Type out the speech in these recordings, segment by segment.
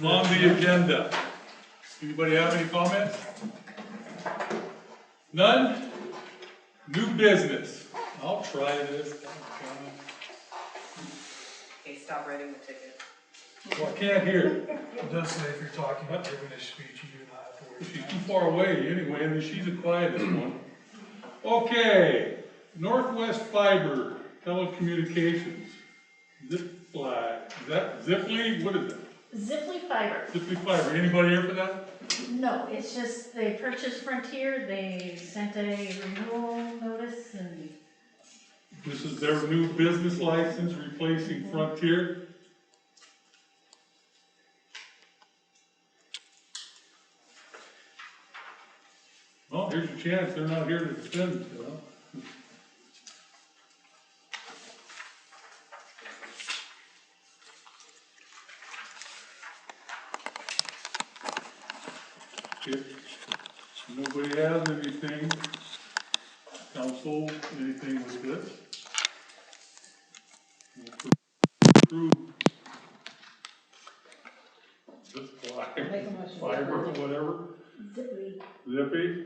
On the agenda. Anybody have any comments? None? New business. I'll try this. Okay, stop writing the ticket. Well, I can't hear. It does say if you're talking about giving a speech, you do not have to worry. She's too far away anyway, and she's the quietest one. Okay, Northwest Fiber Telecommunications. Ziply, is that Ziply? What is it? Ziply Fiber. Ziply Fiber. Anybody here for that? No, it's just they purchased Frontier, they sent a renewal notice and This is their new business license replacing Frontier. Well, here's your chance. They're not here to defend, you know. If nobody has anything, council, anything with this? Approve this Make a motion. fiber or whatever, Ziply. Zippy.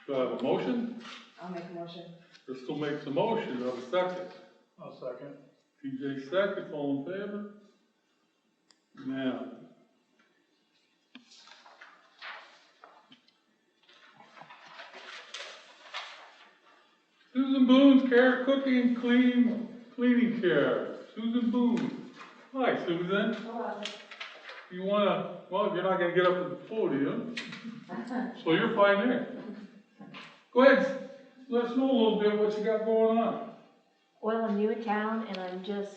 Do I have a motion? I'll make a motion. Crystal makes a motion, do I have a second? I'll second. TJ seconds, all in favor? Now. Susan Boone's Care, Cooking, Cleaning Care. Susan Boone. Hi, Susan. Hello. You wanna, well, you're not gonna get up to the podium, so you're fine there. Go ahead, let us know a little bit what you got going on. Well, I'm new in town and I'm just,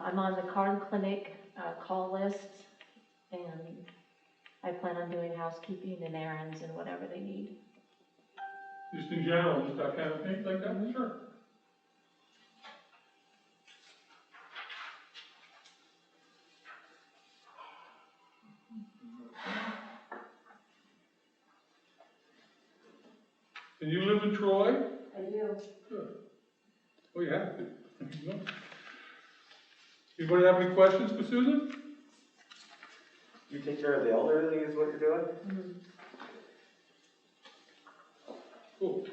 I'm on the Card Clinic call list and I plan on doing housekeeping and errands and whatever they need. Just in general, just that kind of thing, like that, sure. And you live in Troy? I do. Good. Well, you have to. Anybody have any questions for Susan? You take care of the elderly is what you're doing? Cool.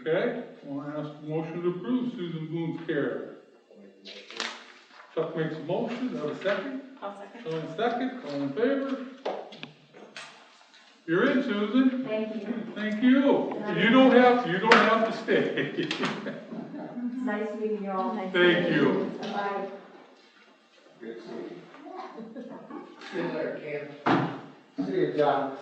Okay, I want to ask a motion to approve Susan Boone's Care. Chuck makes a motion, do I have a second? I'll second. Sean second, all in favor? You're in, Susan. Thank you. Thank you. You don't have to stay. It's nice meeting you all. Thank you. Bye. See you later, Cam. See you, John.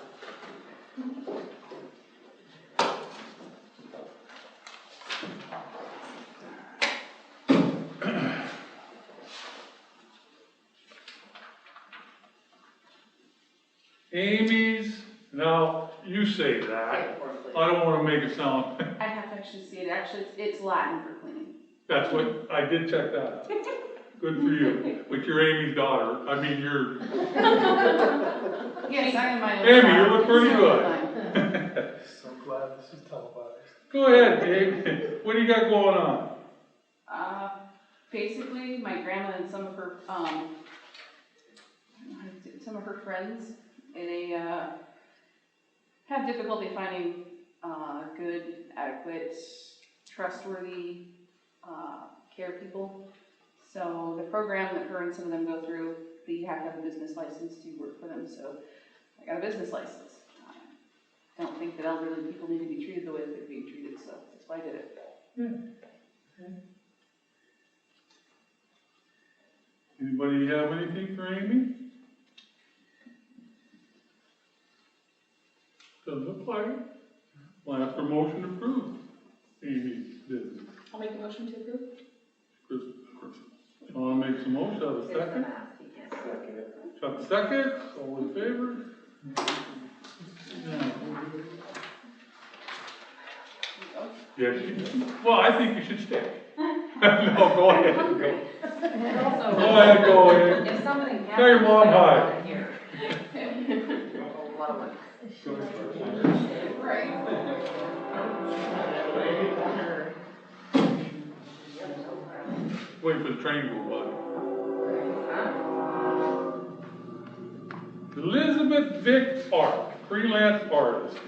Amy's, now, you say that. I don't want to make it sound, I have to actually see it. Actually, it's Latin for cleaning. that's what, I did check that out. Good for you. But you're Amy's daughter, I mean, you're, Yes, I am my own. Amy, you look pretty child. good. So glad this is televised. Go ahead, Dave. What do you got going on? Basically, my grandma and some of her, friends, they, have difficulty finding, good, adequate, trustworthy, care people. So the program that her and some of them go through, they have to have a business license to work for them, so I got a business license. I don't think that elderly people need to be treated the way that they're being treated, so that's why I did it. Anybody have anything for Amy? Doesn't look like it. I'll ask for motion to approve Amy's business. I'll make a motion to approve. Sean makes a motion, have a There's the second. mask, you can't. Chuck second, all in favor? Yes, well, I think you should stay. No, go ahead. Also, Go ahead, go ahead. if somebody happens Tell your mom to hi. want to hear. A lot of money. Right. waiting for the train to go by. Elizabeth Vick Art, freelance artist.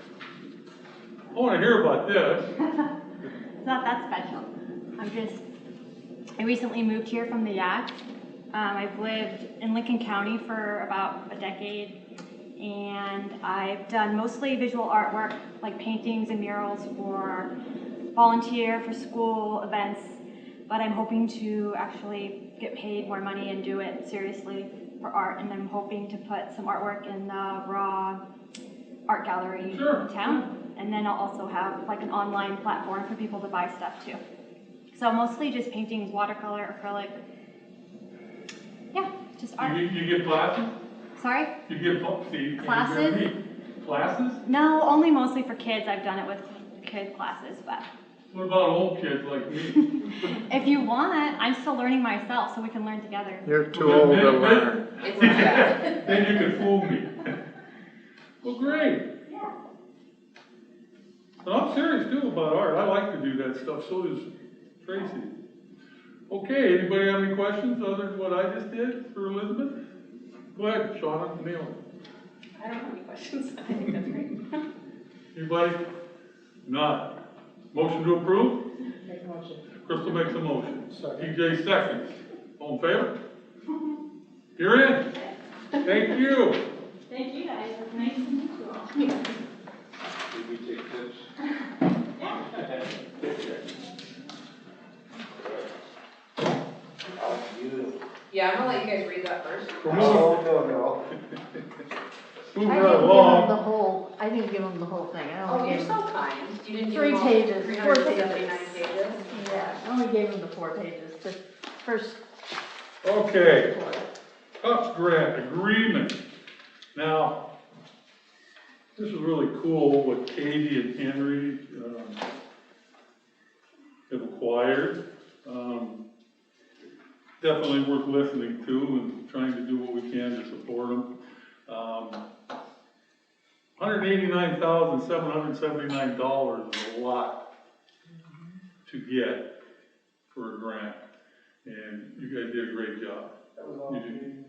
I wanna hear about this. It's not that special. I recently moved here from the Yachts. I've lived in Lincoln County for about a decade, and I've done mostly visual artwork, like paintings and murals for volunteer, for school events, but I'm hoping to actually get paid more money and do it seriously for art, and I'm hoping to put some artwork in the Raw Art Gallery in town, and then I'll also have like an online platform for people to buy stuff too. So mostly just paintings, watercolor, acrylic. Yeah, just art. You get classes? Sorry? You get, see. Classes? Classes? No, only mostly for kids. I've done it with kid classes, but What about old kids like me? if you want, I'm still learning myself, so we can learn together. You're too old to learn. It's not bad. Then you can fool me. Well, great. Yeah. And I'm serious too about art. I like to do that stuff, so does Tracy. Okay, anybody have any questions other than what I just did for Elizabeth? Go ahead, Shauna, Neil. I don't have any questions. I think that's great. Anybody? None. Motion to approve? Make a motion. Crystal makes a motion. Second. TJ seconds. All in favor? You're in. Thank you. Thank you guys. It's nice to meet you all. Did we take this? Oh, you. Yeah, I'm gonna let you guys read that first. Oh, no. Moving I right didn't give them the along. whole, I didn't give them the whole thing, I Oh, only you're gave so them, kind. You didn't do 3 all pages, 4 379 pages. pages. Yeah, I only gave them the 4 pages, the first Okay, 4. CUPS grant agreement. Now, this is really cool what Katie and Henry have acquired. Definitely worth listening to and trying to do what we can to support them. $189,779 is a lot to get for a grant, and you guys did a great job. That was all. You did.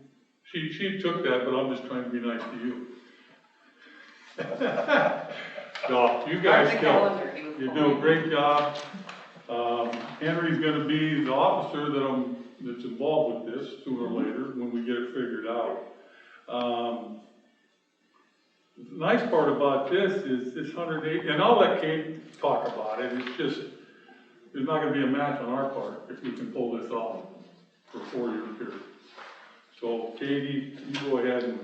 She took that, but I'm just trying to be nice to you. No, you guys The still, calendar, he was you do calling. a great job. Henry's gonna be the officer that's involved with this sooner or later when we get it figured out. The nice part about this is this 108, and I'll let Kate talk about it, it's just, there's not gonna be a match on our part if we can pull this off for a 4-year period. So Katie, you go ahead and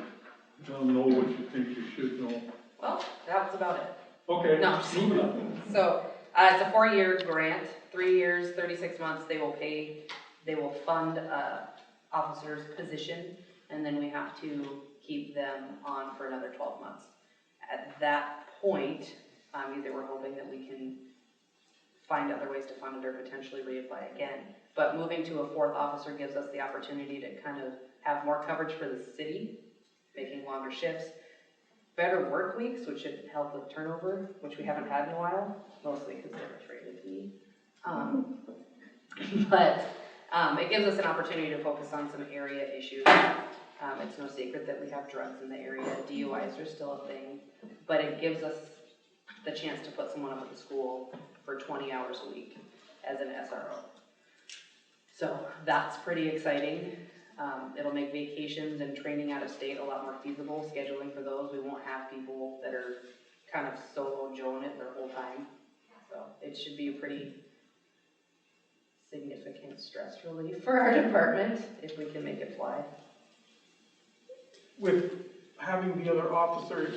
let them know what you think you should know. Well, that was about it. Okay, No, I'm just moving on. So, it's a 4-year grant, 3 years, 36 months, they will fund a officer's position, and then we have to keep them on for another 12 months. At that point, either we're hoping that we can find other ways to fund it or potentially reapply again. But moving to a 4th officer gives us the opportunity to kind of have more coverage for the city, making longer shifts, better work weeks, which should help with turnover, which we haven't had in a while, mostly because they're afraid of me. But it gives us an opportunity to focus on some area issues. It's no secret that we have drugs in the area, DUIs are still a thing, but it gives us the chance to put someone up at the school for 20 hours a week as an SRO. So that's pretty exciting. It'll make vacations and training out of state a lot more feasible, scheduling for those. We won't have people that are kind of solo Joeing it their whole time. So it should be a pretty significant stress relief for our department if we can make it fly. With having the other officer,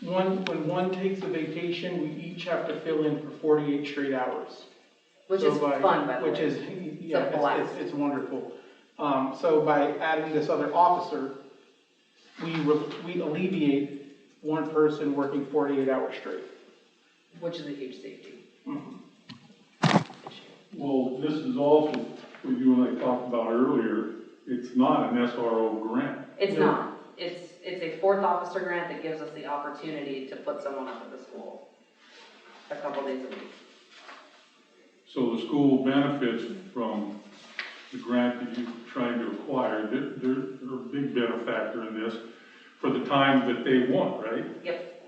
when one takes a vacation, we each have to fill in for 48 straight hours. Which So is fun, by the way. Which is, yeah, It's a blast. it's wonderful. So by adding this other officer, we alleviate one person working 48 hours straight. Which is a huge safety Mhm. issue. Well, this is also what you and I talked about earlier, it's not an SRO grant. It's No. not. It's a 4th officer grant that gives us the opportunity to put someone up at the school a couple days a week. So the school benefits from the grant that you're trying to acquire, they're a big benefactor in this for the time that they want, right? Yep,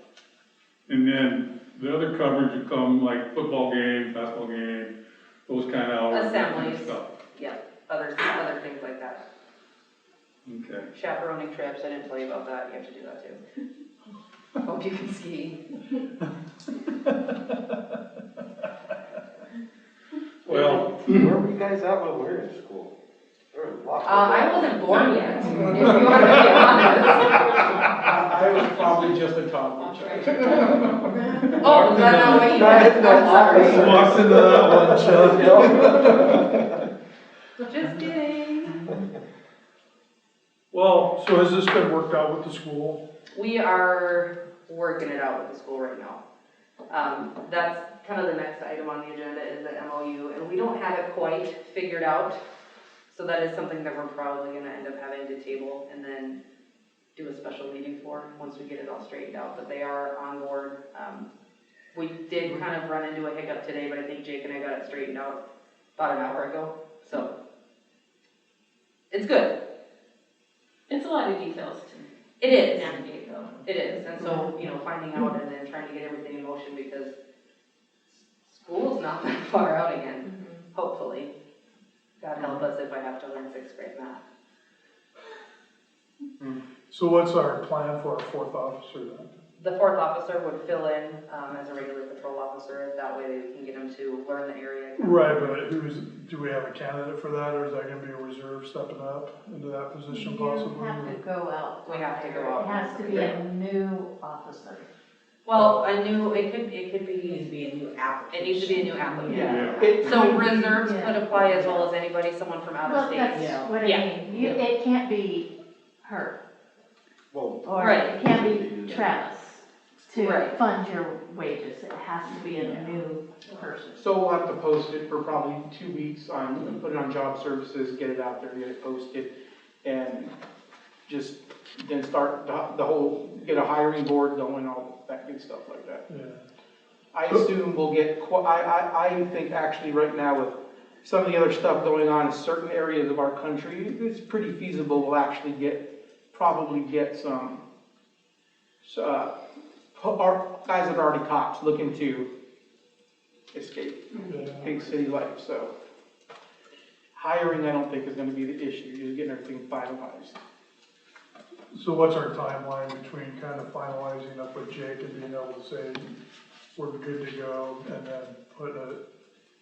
And then the other coverage would come like football game, basketball game, those kind of hours. that kind of Assemblies. stuff. yep, other things like that. Okay. Chaperoning trips, I didn't tell you about that, you have to do that too. Hope you can ski. Well, Where were you guys at when we were in school? There was lots of. I wasn't born yet, if you want to be honest. I was probably just a toddler. Oh, is that not what you That's Walked into that one, Chuck. Just kidding. Well, so has this been worked out with the school? We are working it out with the school right now. That's kind of the next item on the agenda is the MOU, and we don't have it quite figured out. So that is something that we're probably gonna end up having to table and then do a special meeting for, once we get it all straightened out, but they are on board. We did kind of run into a hiccup today, but I think Jake and I got it straightened out about an hour ago, so. It's good. It's a lot of details to It is. navigate though. It is, and so, finding out and then trying to get everything in motion because school's not that far out again, hopefully. God help us if I have to learn 6th grade math. So what's our plan for our 4th officer then? The 4th officer would fill in as a regular patrol officer, that way we can get him to learn the area. Right, but do we have a candidate for that, or is that gonna be a reserve stepping up into that position possibly? You have to go out. We have to go out. It has to be a new officer. Well, it could be, be a new applicant. it needs to be a new applicant. Yeah. So reserves could apply as well as anybody, someone from out of Well, state. that's what I Yeah. mean. It can't be her, Well, or Right. it can't be Travis to Right. fund your wages. It has to be a new person. So we'll have to post it for probably 2 weeks put it on job services, get it out there, get it posted, and just then start the whole, get a hiring board going, all that good stuff like that. Yeah. I assume we'll get, I think actually right now with some of the other stuff going on in certain areas of our country, it's pretty feasible we'll actually probably get some, our guys that are already cops looking to escape big city life, so. Hiring, I don't think is gonna be the issue, just getting everything finalized. So what's our timeline between kind of finalizing up with Jake and being able to say, we're good to go, and then put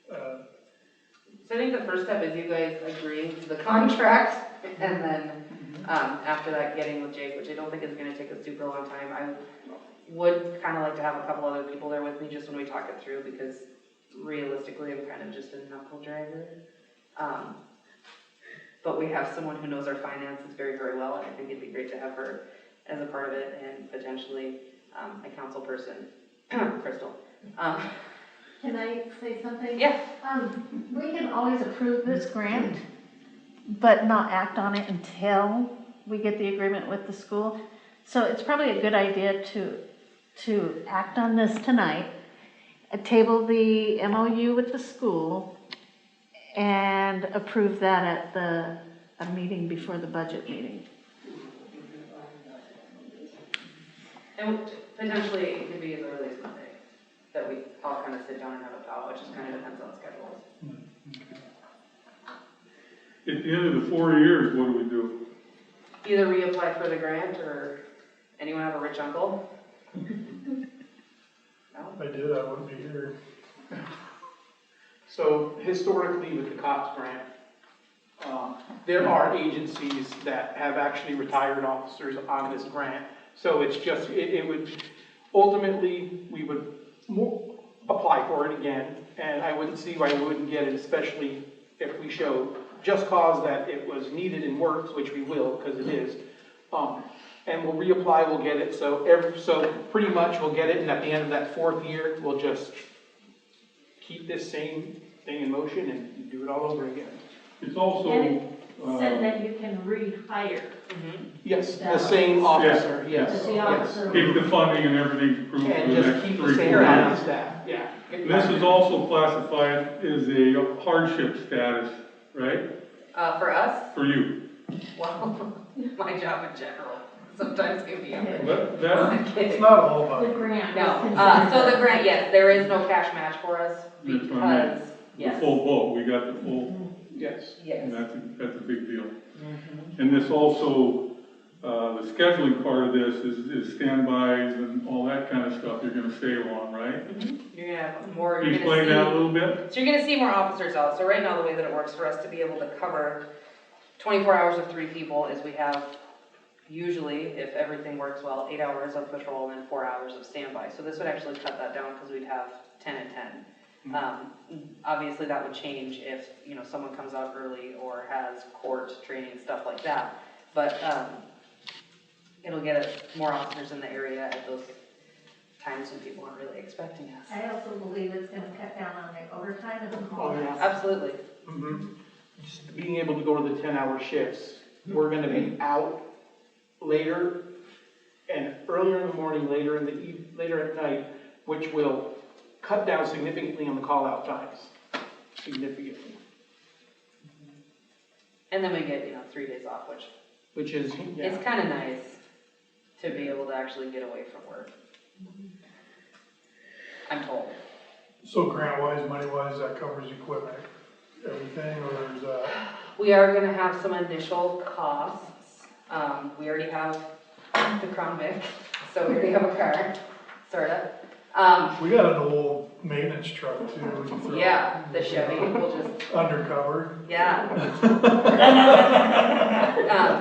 So I think the first step is you guys agreeing to the contract, and then, after that, getting with Jake, which I don't think is gonna take a super long time. I would kinda like to have a couple other people there with me, just when we talk it through, because realistically, I'm kind of just a knuckle dragger. But we have someone who knows our finances very, very well, and I think it'd be great to have her as a part of it, and potentially, a council person, Crystal. Can I say something? Yeah. We can always approve this grant, but not act on it until we get the agreement with the school. So it's probably a good idea to act on this tonight, table the MOU with the school, and approve that at a meeting before the budget meeting. And potentially, it could be as early as Monday, that we all kind of sit down and have a powwow, it just kind of depends on schedules. at the end of the 4 years, what do we do? Either reapply for the grant, or anyone have a rich uncle? No? I did, I wouldn't be here. So historically with the COPS grant, there are agencies that have actually retired officers on this grant. So it's just, it would, ultimately, we would apply for it again, and I wouldn't see why we wouldn't get it, especially if we show just cause that it was needed and works, which we will, because it is. And we'll reapply, we'll get it, so pretty much we'll get it, and at the end of that 4th year, we'll just keep this same thing in motion and do it all over again. It's also, Said that you can rehire. Yes, the same officer, yes, The yes. officer. keep the funding and everything approved for And the just next keep 3 the same 4 amount years. of staff, yeah. This is also classified as a hardship status, right? For us, for you? well, my job in general, sometimes can be. That, I'm kidding. It's not all about The it. grant. No, was considered- so the grant, yes, there is no cash match for us That's what I meant. because, the yes, full boat, we got the full, Yes. yes. and that's a big deal. And this also, the scheduling part of this is standbys and all that kind of stuff you're gonna save on, right? You're gonna have more, Can you're you gonna explain that a see, little bit? so you're gonna see more officers out. So right now, the way that it works for us to be able to cover 24 hours of 3 people is we have usually, if everything works well, 8 hours of patrol and then 4 hours of standby. So this would actually cut that down because we'd have 10 and 10. Obviously, that would change if, you know, someone comes out early or has court training, stuff like that. But it'll get us more officers in the area at those times when people aren't really expecting us. I also believe it's gonna cut down on the overtime and the call. Oh, yeah. Absolutely. Just being able to go to the 10-hour shifts, we're gonna be out later and earlier in the morning, later at night, which will cut down significantly on the call-out times, significantly, And then we get, 3 days off, which is, yeah. it's kind of nice to be able to actually get away from work. I'm told. So grant-wise, money-wise, that covers equipment, everything, or is that? We are gonna have some initial costs. We already have the Crown Vic, so we already have a car, sorta. We got an old maintenance truck too. we can throw- Yeah, the Chevy, we'll just, Undercover. yeah.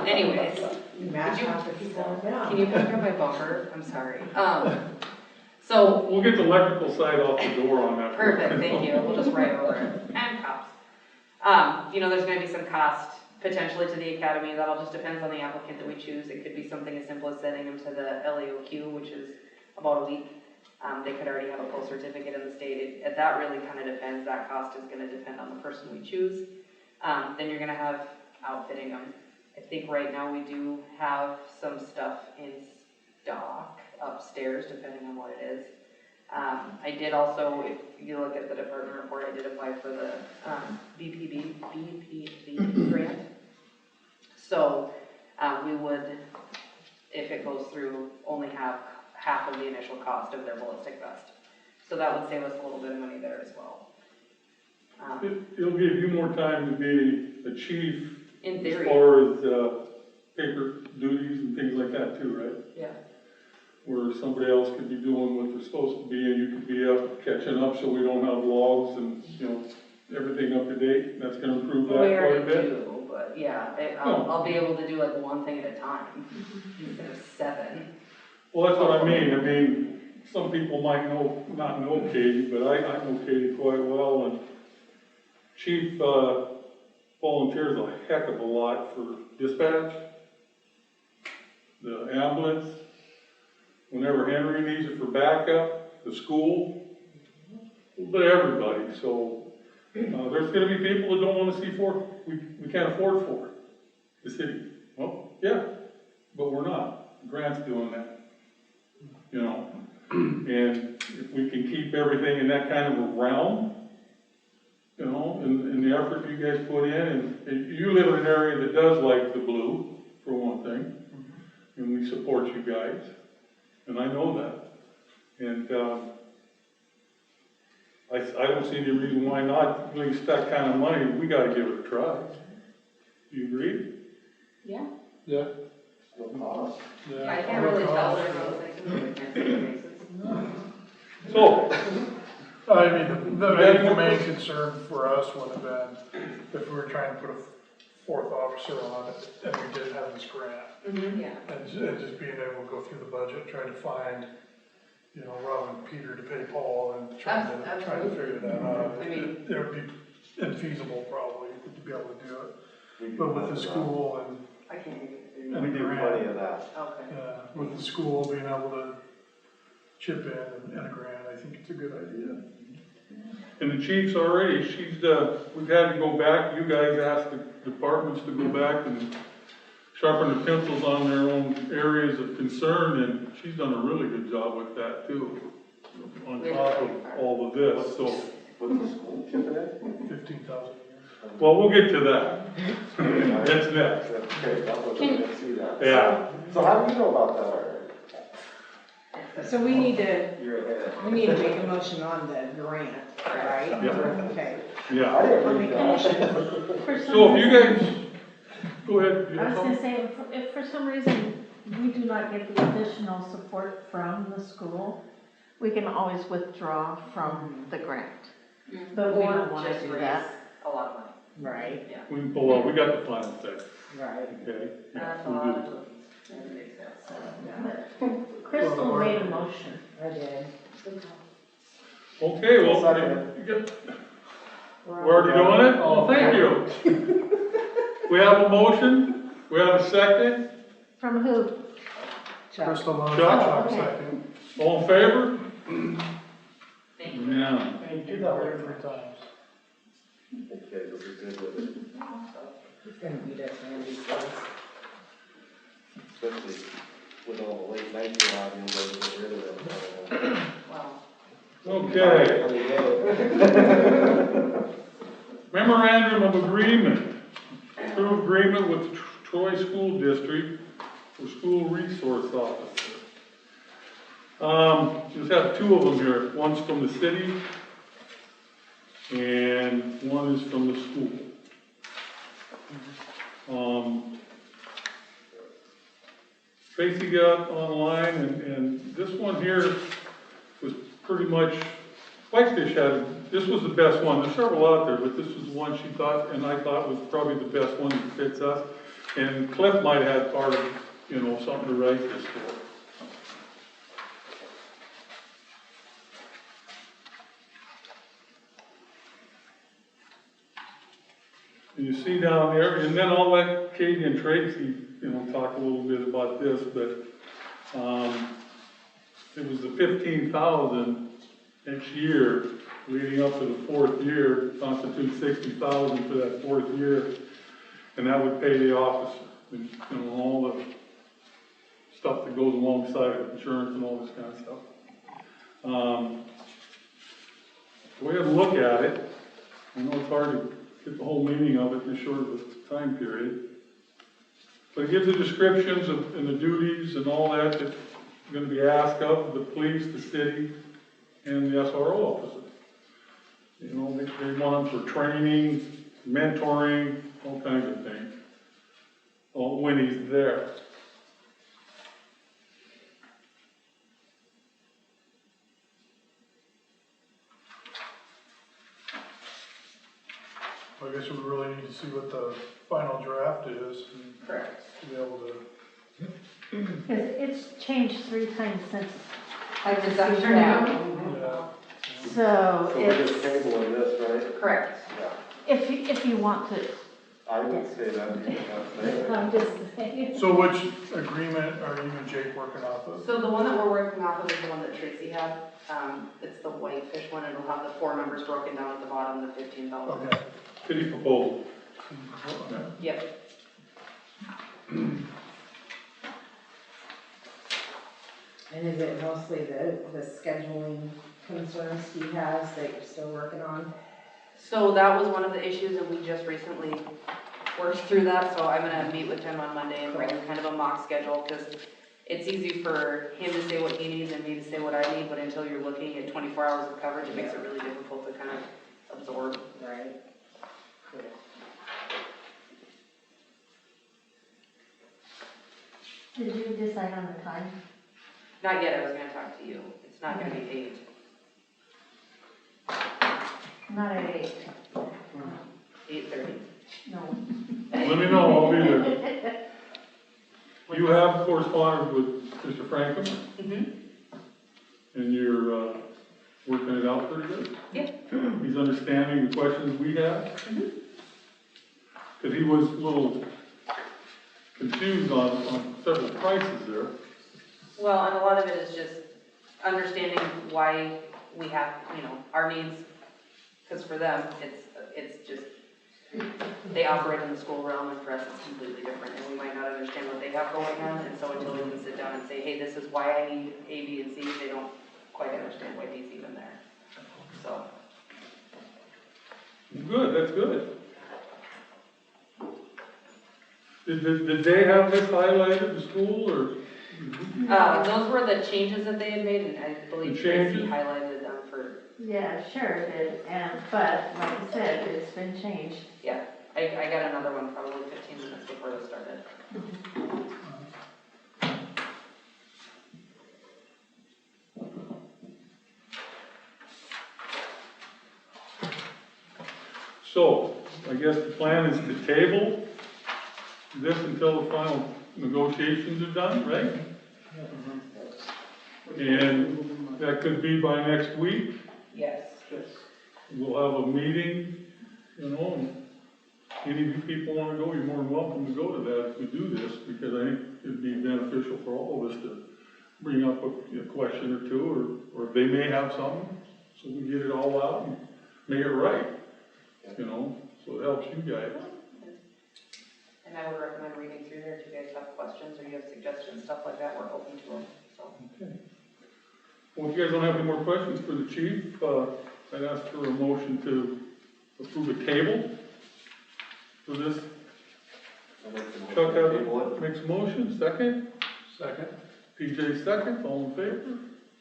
Anyways, Match has to keep going down. can you pick up my bumper? I'm sorry. So, We'll get the electrical side off the door on that. perfect, thank you, we'll just write over it. And cops. There's gonna be some cost potentially to the academy, that all just depends on the applicant that we choose. It could be something as simple as sending them to the LEOQ, which is about a week. They could already have a full certificate in the state. That really kind of depends, that cost is gonna depend on the person we choose. Then you're gonna have outfitting them. I think right now we do have some stuff in stock upstairs, depending on what it is. I did also, if you look at the department report, I did apply for the BPV grant. So we would, if it goes through, only have half of the initial cost of their ballistic vest. So that would save us a little bit of money there as well. It'll give you more time to be a chief In as theory, far as paper duties and things like that too, right? yeah. Where somebody else could be doing what they're supposed to be and you could be up catching up so we don't have logs and, everything up to date. That's gonna improve that Well, we quite a already bit. do, but yeah, I'll be able to do like one thing at a time instead of 7. Well, that's what I mean. Some people might not know Katie, but I know Katie quite well, and Chief volunteers a heck of a lot for dispatch, the ambulance, whenever Henry needs it for backup, the school, but everybody. So there's gonna be people that don't wanna see we can't afford 4, the city. Well, yeah, but we're not. Grant's doing that. And if we can keep everything in that kind of a realm, and the effort you guys put in, and you live in an area that does like the blue, for one thing, and we support you guys, and I know that. And I don't see any reason why not, at least that kind of money, we gotta give it a try. Do you agree? Yeah. Yeah. No cost. Yeah. I can't really tell their most things. So, I mean, the main concern for us would have been if we were trying to put a 4th officer on it and we did have this grant. Yeah. And just being able to go through the budget, trying to find, Rob and Peter to pay Paul and trying to figure that out. I mean, It would be infeasible probably to be able to do it. But with the school and, I can't even. We do plenty of that. Okay. with the school being able to chip in a grant, I think it's a good idea. and the chief's already, we've had to go back, you guys asked the departments to go back and sharpen the pencils on their own areas of concern, and she's done a really good job with that too, on top of all of this, so. What's the school chipping in? 15,000 a year. Well, we'll get to that. That's next. Okay, that was, I didn't see that. Yeah. So how do you know about that already? So we need to You're ahead. make a motion on the grant, right? Yeah. Okay. Yeah. I didn't I'll read make a that. motion. For some So if you reason- guys, go ahead. you I have was something? gonna say, if for some reason we do not get the additional support from the school, we can always withdraw from the grant. But we don't wanna Just do raise that. a lot of money. Right, We can pull out, we got the final say, right. okay? That's a We lot do. of money. That makes sense. Crystal made a motion. I did. Okay, well, Second. you get, we're already doing it? Oh, thank you. We have a motion, we have a second, From who? Crystal motion, Chuck? Chuck Okay. second. all in favor? Thank you. Yeah. Thank you. Did that like 3 times. Okay, we'll be good with it, It's gonna beat us one of these days. especially with all the late nights around, you'll be able to get rid of them. Well, Okay, I mean, yeah. memorandum of agreement, approved agreement with Troy School District for school resource officer. Just have 2 of them here, one's from the city and one is from the school. Tracy got online and this one here was pretty much, Whitefish had, this was the best one. There's several out there, but this was the one she thought, and I thought was probably the best one that fits us. And Cliff might have part of, you know, something to write this for. And you see down there, and then I'll let Katie and Tracy, you know, talk a little bit about this, but, it was the 15,000 each year leading up to the 4th year, constitutes 60,000 for that 4th year, and that would pay the officer, and, you know, all the stuff that goes alongside of insurance and all this kind of stuff. The way I look at it, I know it's hard to get the whole meaning of it in this short of a time period, but it gives the descriptions of, and the duties and all that that's going to be asked of the police, the city, and the SRO officer. You know, they want them for training, mentoring, all kinds of things, all when he's there. I guess we really need to see what the final draft is correct. to be able to. Because it's changed 3 times since I Since was I've here turned now. Yeah. So So we're just it's, tabling this, right? Correct. Yeah. if you want to, I would say that, that's it. I'm just saying. So which agreement are you and Jake working off of? So the one that we're working off of is the one that Tracy had. It's the Whitefish one. It'll have the 4 numbers broken down at the bottom, the 15,000. Okay. City proposal. Yep. And is it mostly the scheduling concerns he has that you're still working on? So that was one of the issues, and we just recently worked through that, so I'm gonna meet with him on Monday and bring kind of a mock schedule, because it's easy for him to say what he needs and me to say what I need, but until you're looking at 24 hours of coverage, it makes it really difficult to kind of absorb. Right. Did you decide on the time? Not yet, I was gonna talk to you. It's not gonna be 8. Not at 8. 8:30. No. Let me know, I'll be there. You have corresponded with Mr. Franklin, Mm-hmm. and you're, working it out pretty good? Yeah. He's understanding the questions we have? Because he was a little confused on several prices there. Well, and a lot of it is just understanding why we have, you know, our needs, because for them, it's just, they operate in the school realm, and for us, it's completely different, and we might not understand what they have going on, and so until we can sit down and say, hey, this is why I need A, B, and C, they don't quite understand why D's even there, so. Good, that's good. Did they have this highlighted, the school, or? Those were the changes that they had made, and I believe The Tracy changes? highlighted them for, Yeah, sure it did, but like I said, it's been changed. yeah. I got another one probably 15 minutes before this started. So, I guess the plan is to table this until the final negotiations are done, right? And that could be by next week. Yes. We'll have a meeting, you know, and any of you people wanna go, you're more than welcome to go to that if we do this, because I think it'd be beneficial for all of us to bring up a question or two, or they may have something, so we get it all out and make it right, you know, so it helps you guys. And I would recommend reading through there if you guys have questions or you have suggestions, stuff like that, we're open to them, so. Okay. Well, if you guys don't have any more questions for the chief, I'd ask for a motion to approve a table for this. Chuck makes a motion, second? Second. PJ second, all in favor?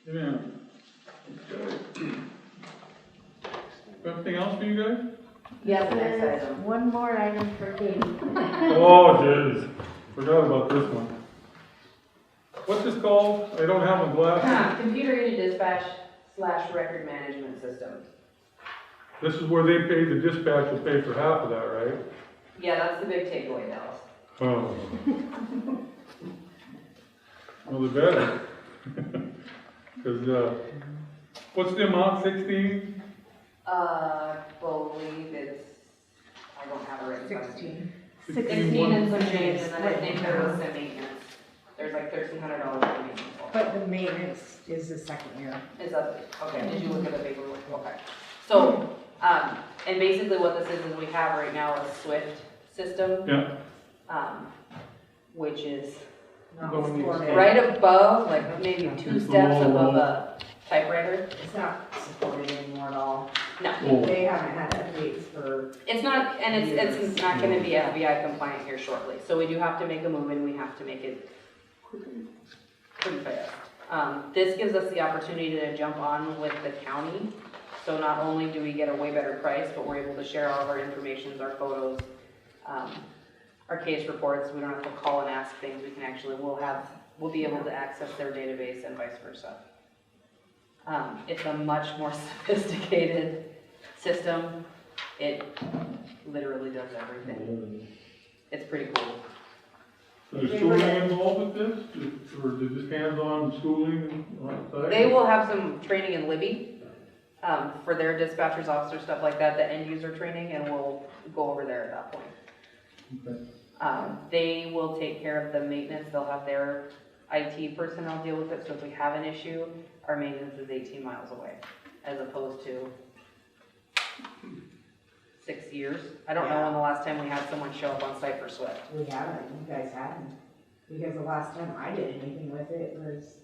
Yeah. Okay. Anything else for you guys? Yeah, the next There's item. one more item for Katie. Oh, jeez, forgot about this one. What's this called? I don't have a glass. Computer aided dispatch / record management system. This is where they pay, the dispatch will pay for half of that, right? Yeah, that's the big takeaway, Dallas. Oh. Well, the better. Because, what's the amount, 16? Believe it's, I don't have it right in front of me. 16. 16 and some change, and then I think there was some maintenance. There's like $1,300 for maintenance. But the maintenance is the second year. Is that, okay, did you look at the paperwork? Okay. So, and basically what this is we have right now a Swift system. Yeah. Which is Not Going supported. right above, like maybe 2 It's the steps low above one. a typewriter. It's not supported anymore at all. No, Oh. They haven't had updates for, it's not, and it's not gonna be FBI compliant here shortly. So we do have to make a move and we have to make it pretty fast. This gives us the opportunity to jump on with the county. So not only do we get a way better price, but we're able to share all of our information, our photos, our case reports. We don't have to call and ask things. We can actually, we'll be able to access their database and vice versa. It's a much more sophisticated system. It literally does everything. It's pretty cool. Is schooling involved with this, or is it just hands-on schooling on site? They will have some training in Libby, for their dispatchers, officers, stuff like that, the end user training, and we'll go over there at that point. Okay. They will take care of the maintenance, they'll have their IT personnel deal with it, so if we have an issue, our maintenance is 18 miles away, as opposed to 6 years. I don't know when the last time we had someone show up on site for Swift. we haven't, you guys haven't. Because the last time I did anything with it was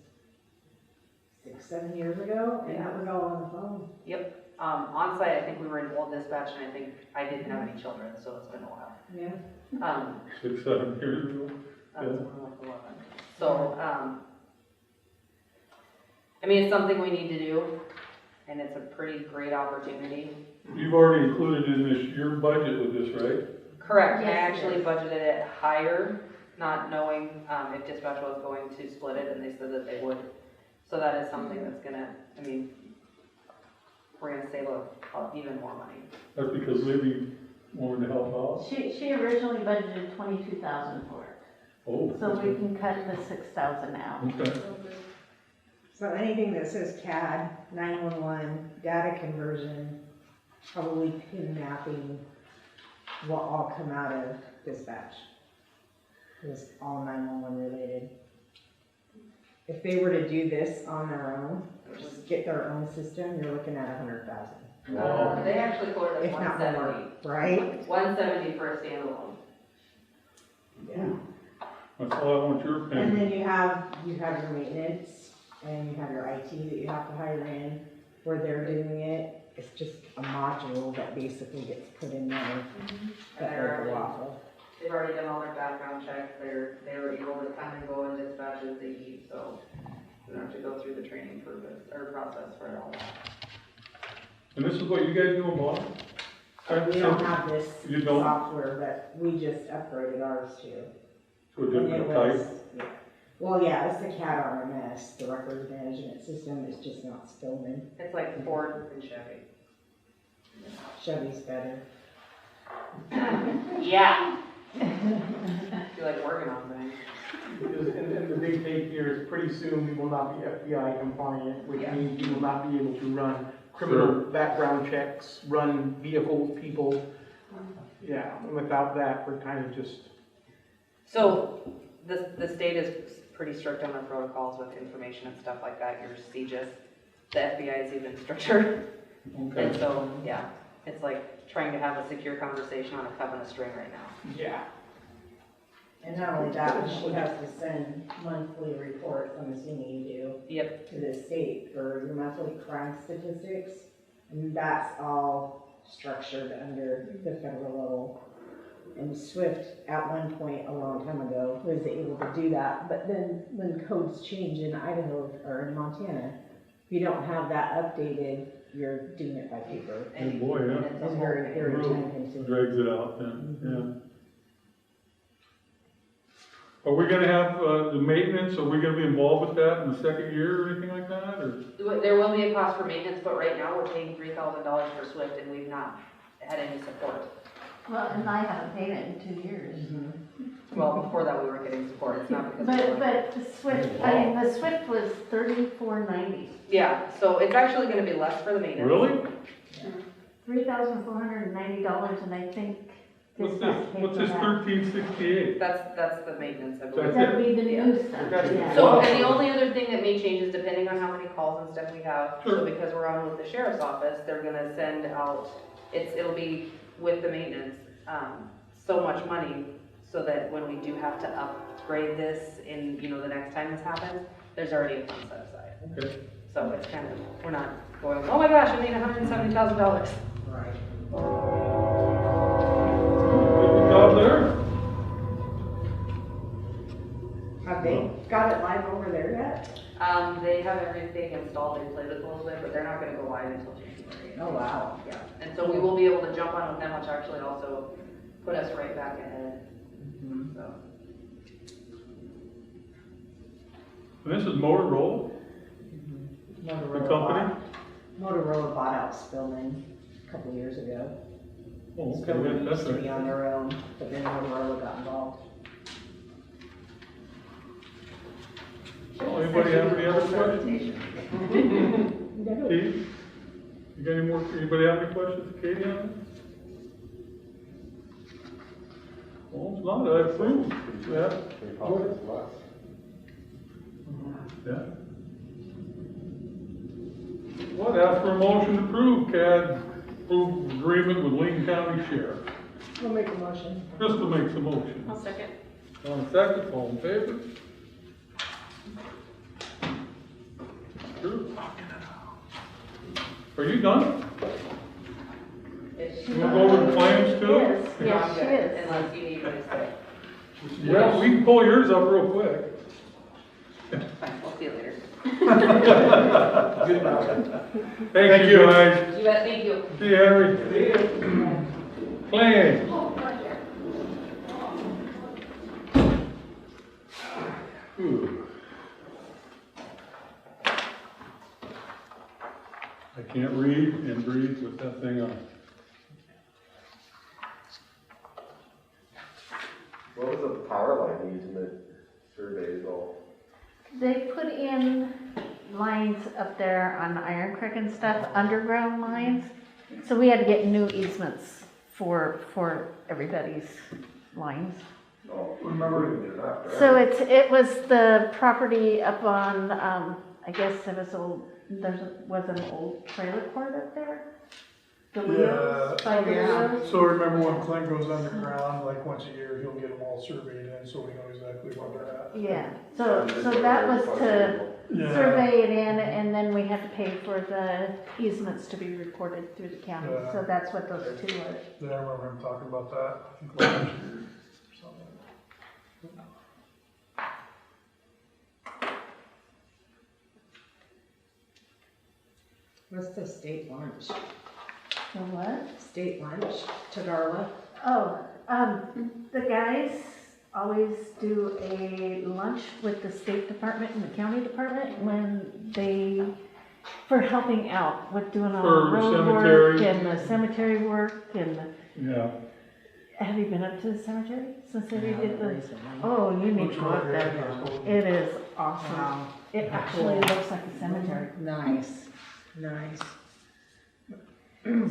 6, 7 years ago, and that was all on the phone. Yep, on site, I think we were in old dispatch, and I think I didn't have any children, so it's been a while. Yeah. 6, 7 years ago. That was 11. So, I mean, it's something we need to do, and it's a pretty great opportunity. You've already included in this, your budget with this, right? Correct, I Yes, actually yes. budgeted it higher, not knowing, if dispatch was going to split it, and they said that they would. So that is something that's gonna, I mean, we're gonna save even more money. That's because Libby wanted to help out? She originally budgeted 22,000 for it, Oh. so we can cut the 6,000 out. Okay. So anything that says CAD, 911, data conversion, probably pin mapping, will all come out of dispatch. It's all 911 related. If they were to do this on their own, just get their own system, you're looking at 100,000. Wow. They actually quoted us If not more, 170. right? 170 for a standalone. Yeah. That's all I want your And opinion. then you have your maintenance, and you have your IT that you have to hire in, where they're doing it. It's just a module that basically gets put in there that they'll go off of. They've already done all their background checks, they're able to come and go and dispatch as they need, so we don't have to go through the training purpose, or process for all that. And this is what you guys do in Boston? We don't have this You don't? software, but we just upgraded ours too. To a And it different was, type? yeah. Well, yeah, it's the CAD RMS, the records management system, it's just not Spillman. It's like Ford and Chevy. Chevy's better. Yeah. You like working on things. And the big take here is pretty soon we will not be FBI compliant, which Yeah. means we will not be able to run criminal background checks, run vehicles, people. Yeah, and without that, we're kind of just, So, the state is pretty strict on their protocols with information and stuff like that, your CGIS. The FBI is even stricter. Okay. And so, yeah, it's like trying to have a secure conversation on a cup and a string right now. yeah. And not only that, but she has to send monthly reports, I'm assuming you do, Yep. to the state for your monthly crime statistics. And that's all structured under the federal level. And SWIFT, at one point, a long time ago, was able to do that. But then when codes change in Idaho or in Montana, if you don't have that updated, you're doing it by paper. Oh, boy, yeah. And it's a It's whole very, thing. very Real time consuming. Drags it out then, yeah. Are we gonna have, the maintenance, are we gonna be involved with that in the second year or anything like that, or? There will be a cost for maintenance, but right now we're paying $3,000 for SWIFT and we've not had any support. Well, and I haven't paid it in 2 years. Well, before that we were getting support, it's not because. we But the Swift, I mean, the Swift was $34.90. Yeah, so it's actually gonna be less for the maintenance. Really? $3,490, and I think What's dispatch this, paid what's for this that. 1368? That's the maintenance, I believe. That's That would be the new stuff, That's it. yeah. So, and the only other thing that may change is depending on how many calls and stuff we have. Sure. So because we're on with the sheriff's office, they're gonna send out, it'll be with the maintenance, so much money so that when we do have to upgrade this in, the next time this happens, there's already a fund set aside. Okay. So it's kind of, we're not going, oh my gosh, I need $170,000. Right. Good job there. Have they got it live over there yet? They have everything installed, they played with it a little bit, but they're not gonna go live until January. Oh, wow. Yeah, and so we will be able to jump on with them, which actually also put us right back ahead, so. And this is Motorola, the company? Motorola bought out Spillman a couple of years ago. Oh, okay, Spillman that's used to be right. on their own, but then Motorola got involved. Well, anybody have any other questions? Keith? You got any more, anybody have any questions, Katie, on it? Well, it's not, I approve, yeah. Yeah. What, ask for a motion to approve CAD approve agreement with Lincoln County Sheriff. We'll make a motion. Crystal makes a motion. I'll second. On second, all in favor? Approved. Are you done? You wanna go over the claims too? Yes, yes, she is. Unless you need me to stay. Yeah, we can pull yours up real quick. Fine, we'll see you later. Thank you, guys. You bet, thank you. See you, Henry. Claims. Ooh. I can't read and breathe with that thing on. What was the power line easement surveys all? They put in lines up there on Iron Creek and stuff, underground lines. So we had to get new easements for everybody's lines. Oh, Remember- they're not, right? So it was the property up on, I guess it was old, was an old trailer court up there? The wheels, by the wheels? So remember when Clint goes underground, like once a year, he'll get them all surveyed in, so we know exactly where they're at. Yeah, so that was to Yeah. survey it in, and then we had to pay for the easements to be recorded through the county, Yeah. so that's what those two were. Yeah, I remember him talking about that, I think last year. What's the state lunch? The what? State lunch to Darla? Oh, the guys always do a lunch with the state department and the county department when they, for helping out with doing all For the road cemetery. work and the cemetery work and the, Yeah. have you been up to the cemetery since they redid the? Recently. Oh, you need Looks to look really that good. up. It is awesome. Wow. It actually looks like a cemetery. Nice, nice,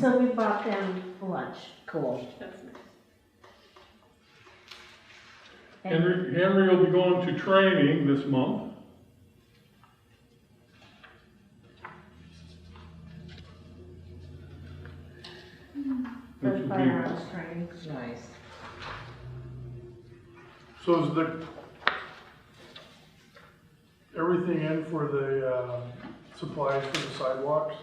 So we bought them lunch. cool. And Henry will be going to training this month. for Which the will be, firearms training. Nice. So is the, everything in for the, supplies for the sidewalks?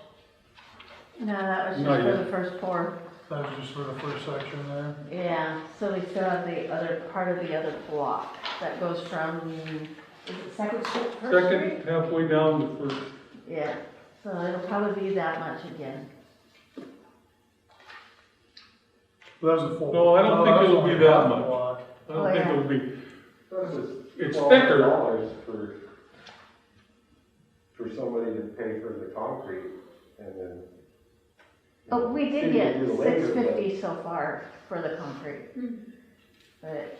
No, that was Not just for yet. the first pour. That was just for the first section there? Yeah, so we still have the other, part of the other block that goes from, is it Second Street, First Street? second, halfway down the first. Yeah, so it'll probably be that much again. That was a full. No, I don't think that was it'll be only that half the much. block. I don't Oh, think yeah. it'll be, That was it's thicker. $1,200 for somebody to pay for the concrete and then. Oh, we did City get do the labor, but- $650 so far for the concrete. But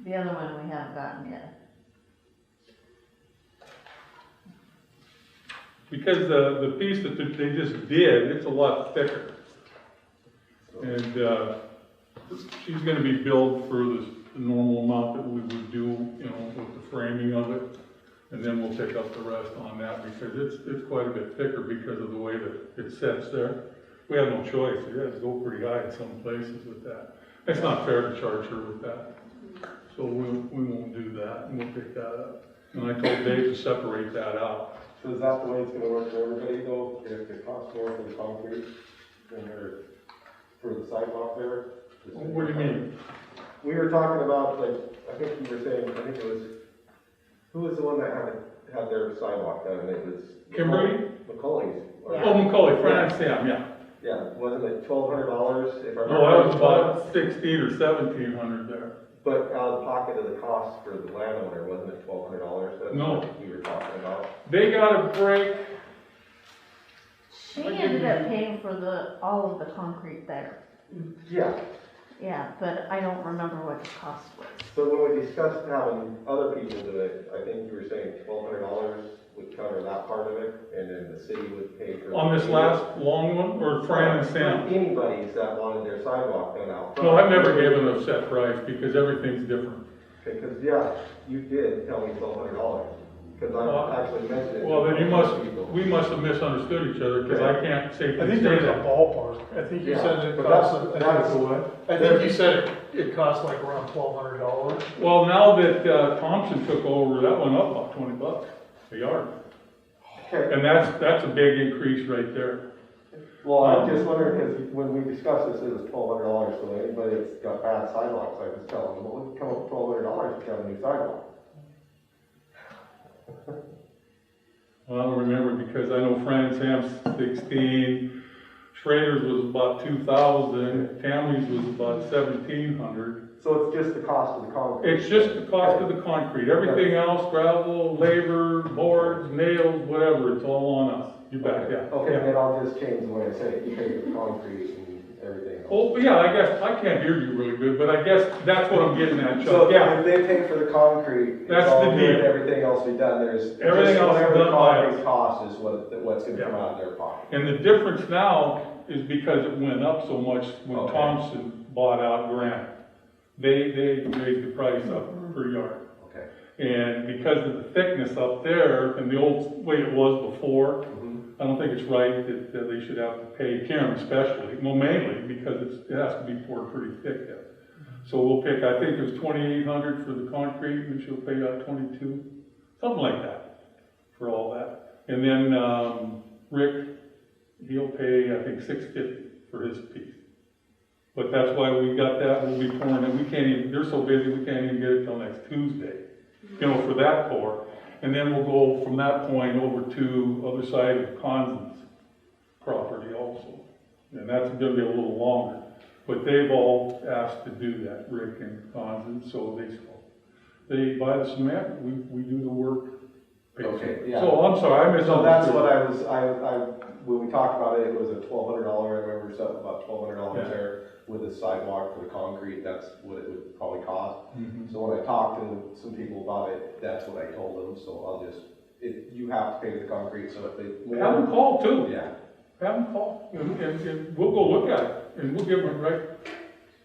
the other one we haven't gotten yet. because the piece that they just did, it's a lot thicker. And, she's gonna be billed for the normal amount that we would do, you know, with the framing of it. And then we'll pick up the rest on that because it's quite a bit thicker because of the way that it sets there. We had no choice, we had to go pretty high in some places with that. It's not fair to charge her with that. So we won't do that, and we'll pick that up. And I told Dave to separate that out. So is that the way it's gonna work for everybody though? If it costs more for the concrete than for the sidewalk there? What do you mean? We were talking about, like, I think you were saying, I think it was, who was the one that had their sidewalk done, and it was? Kimberly? McCauley's. Or- Oh, McCauley, Fran and Sam, yeah. Yeah, wasn't it $1,200 if I remember? No, that was about 16 or 1700 there. But out of the pocket of the cost for the landowner, wasn't it $1,200? That's No. what we were talking about. They got a break, She ended up paying for all of the concrete there. Yeah, Yeah, but I don't remember what the cost was. so when we discussed having other people do it, I think you were saying $1,200 would cover that part of it, and then the city would pay for. on this last long one, or Fran and Sam? Anybody's that wanted their sidewalk done out front. No, I've never given a set price because everything's different. Because, yeah, you did tell me $1,200, because I actually mentioned it. Well, then to we must have misunderstood each other because I can't I safely think say there's a that. ballpark. I think you Yeah, said it but cost, that's I think you said it cost like around $1,200. Well, now that Thompson took over, that went up about $20 a yard. Okay. And that's a big increase right there. Well, I'm just wondering, because when we discussed this, it was $1,200, so anybody that's got bad sidewalks, I was telling them, well, we can come up with $1,200 to have a new sidewalk. Well, I don't remember because I know Fran and Sam's 16, Schrader's was about 2,000, Tammy's was about 1,700. So it's just the cost of the concrete? It's just the cost of the concrete. Everything else, gravel, labor, boards, nails, whatever, it's all on us. You bet, yeah. Okay, Yeah. then I'll just change the way I say it, you pay for the concrete and everything else. Oh, yeah, I guess, I can't hear you really good, but I guess that's what I'm getting at, So Chuck, yeah. if they pay for the concrete, That's it's all the good, deal. everything else we done, there's. Everything just else is whatever the done by us. concrete cost is what's gonna Yeah. come out of their pocket. And the difference now is because it went up so much when Okay. Thompson bought out Grant. They raised the price up per yard. Okay. And because of the thickness up there and the old way it was before, I don't think it's right that they should have to pay Karen especially, well, mainly because it has to be poured pretty thick there. So we'll pick, I think it was 2,800 for the concrete and she'll pay out 22, something like that for all that. And then, Rick, he'll pay, I think, $650 for his piece. But that's why we got that, we'll be pouring it, we can't even, they're so busy, we can't even get it till next Tuesday, you know, for that pour. And then we'll go from that point over to other side of Constance property also. And that's gonna be a little longer, but they've all asked to do that, Rick and Constance, so they buy the cement, we do the work. Okay, yeah. So, I'm sorry, I So that's misunderstood. what I when we talked about it, it was a $1,200, I remember something about $1,200 Yeah. there with the sidewalk for the concrete, that's what it would probably cost. Mhm. So when I talked to some people about it, that's what I told them, so I'll just, you have to pay the concrete, so if they. Have them call too. Yeah. Have them call, and we'll go look at it, and we'll give them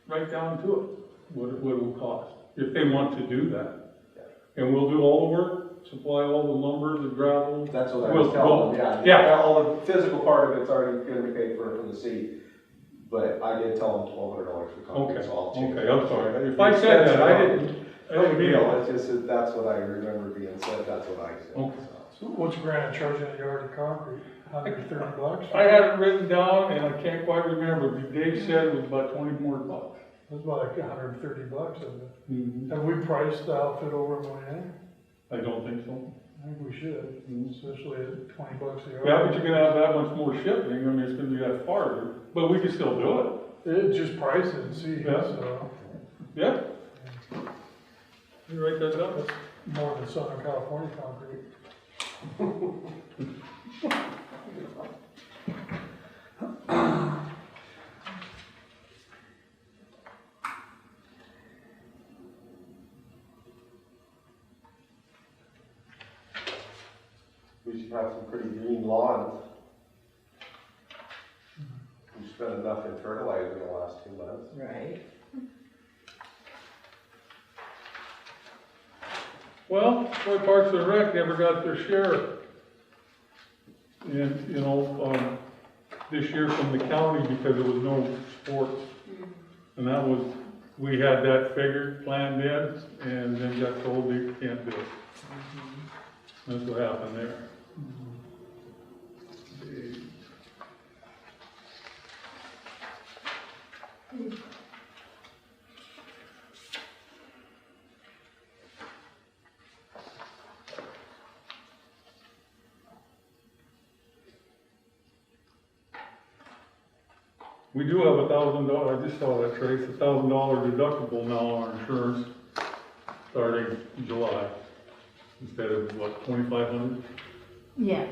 right down to it, what it will cost, if they want to do that. And we'll do all the work, supply all the lumber, the gravel. That's what I We'll- was telling them, Yeah. All the physical part of it's already gonna be paid for from the city, but I did tell them $1,200 for concrete, Okay, so I'll change. okay, I'm sorry, if I said that, I didn't No big mean deal, it. it's just that that's what I remember being said, that's what I said. Okay. So what's Granite charging a yard of concrete? $130? I had it written down, and I can't quite remember, but Dave said it was about $20 more. That's about like $130, isn't it? Mhm. Have we priced the outfit over in Moynihan? I don't think so. I think we should, especially at $20 a yard. Yeah, but you're gonna have that much more shipping, I mean, it's gonna be that farther, but we can still do it. Just price it and see, Yeah. so, Yeah. You write that down? that's more than Southern California concrete. We should have some pretty green lawns. We spent enough in fertilizer in the last 2 months. Right. Well, Troy Parks and Rec never got their share. And, this year from the county because there was no sports. And that was, we had that figured, planned in, and then got told they can't do it. That's what happened there. We do have $1,000, I just saw that, Trace, $1,000 deductible now on our insurance, starting July, instead of what, 2,500 Yeah.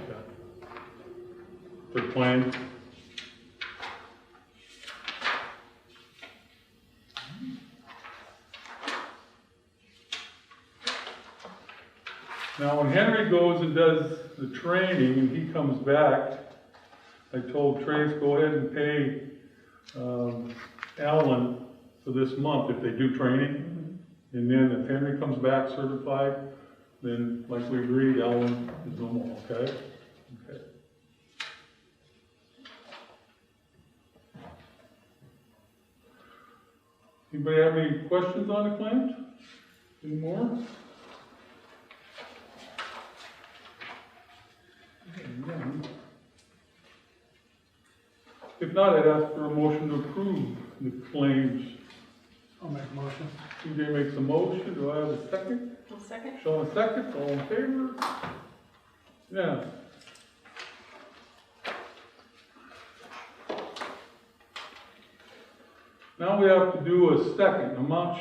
for claim. Now, when Henry goes and does the training and he comes back, I told Trace, go ahead and pay Alan for this month if they do training. And then if Henry comes back certified, then like we agreed, Alan is no more, okay? Okay. Anybody have any questions on the claims? Any more? If not, I'd ask for a motion to approve the claims. I'll make a motion. TJ makes a motion, do I have a second? One second. Sean, a second, all in favor? Yeah. Now we have to do a second amount.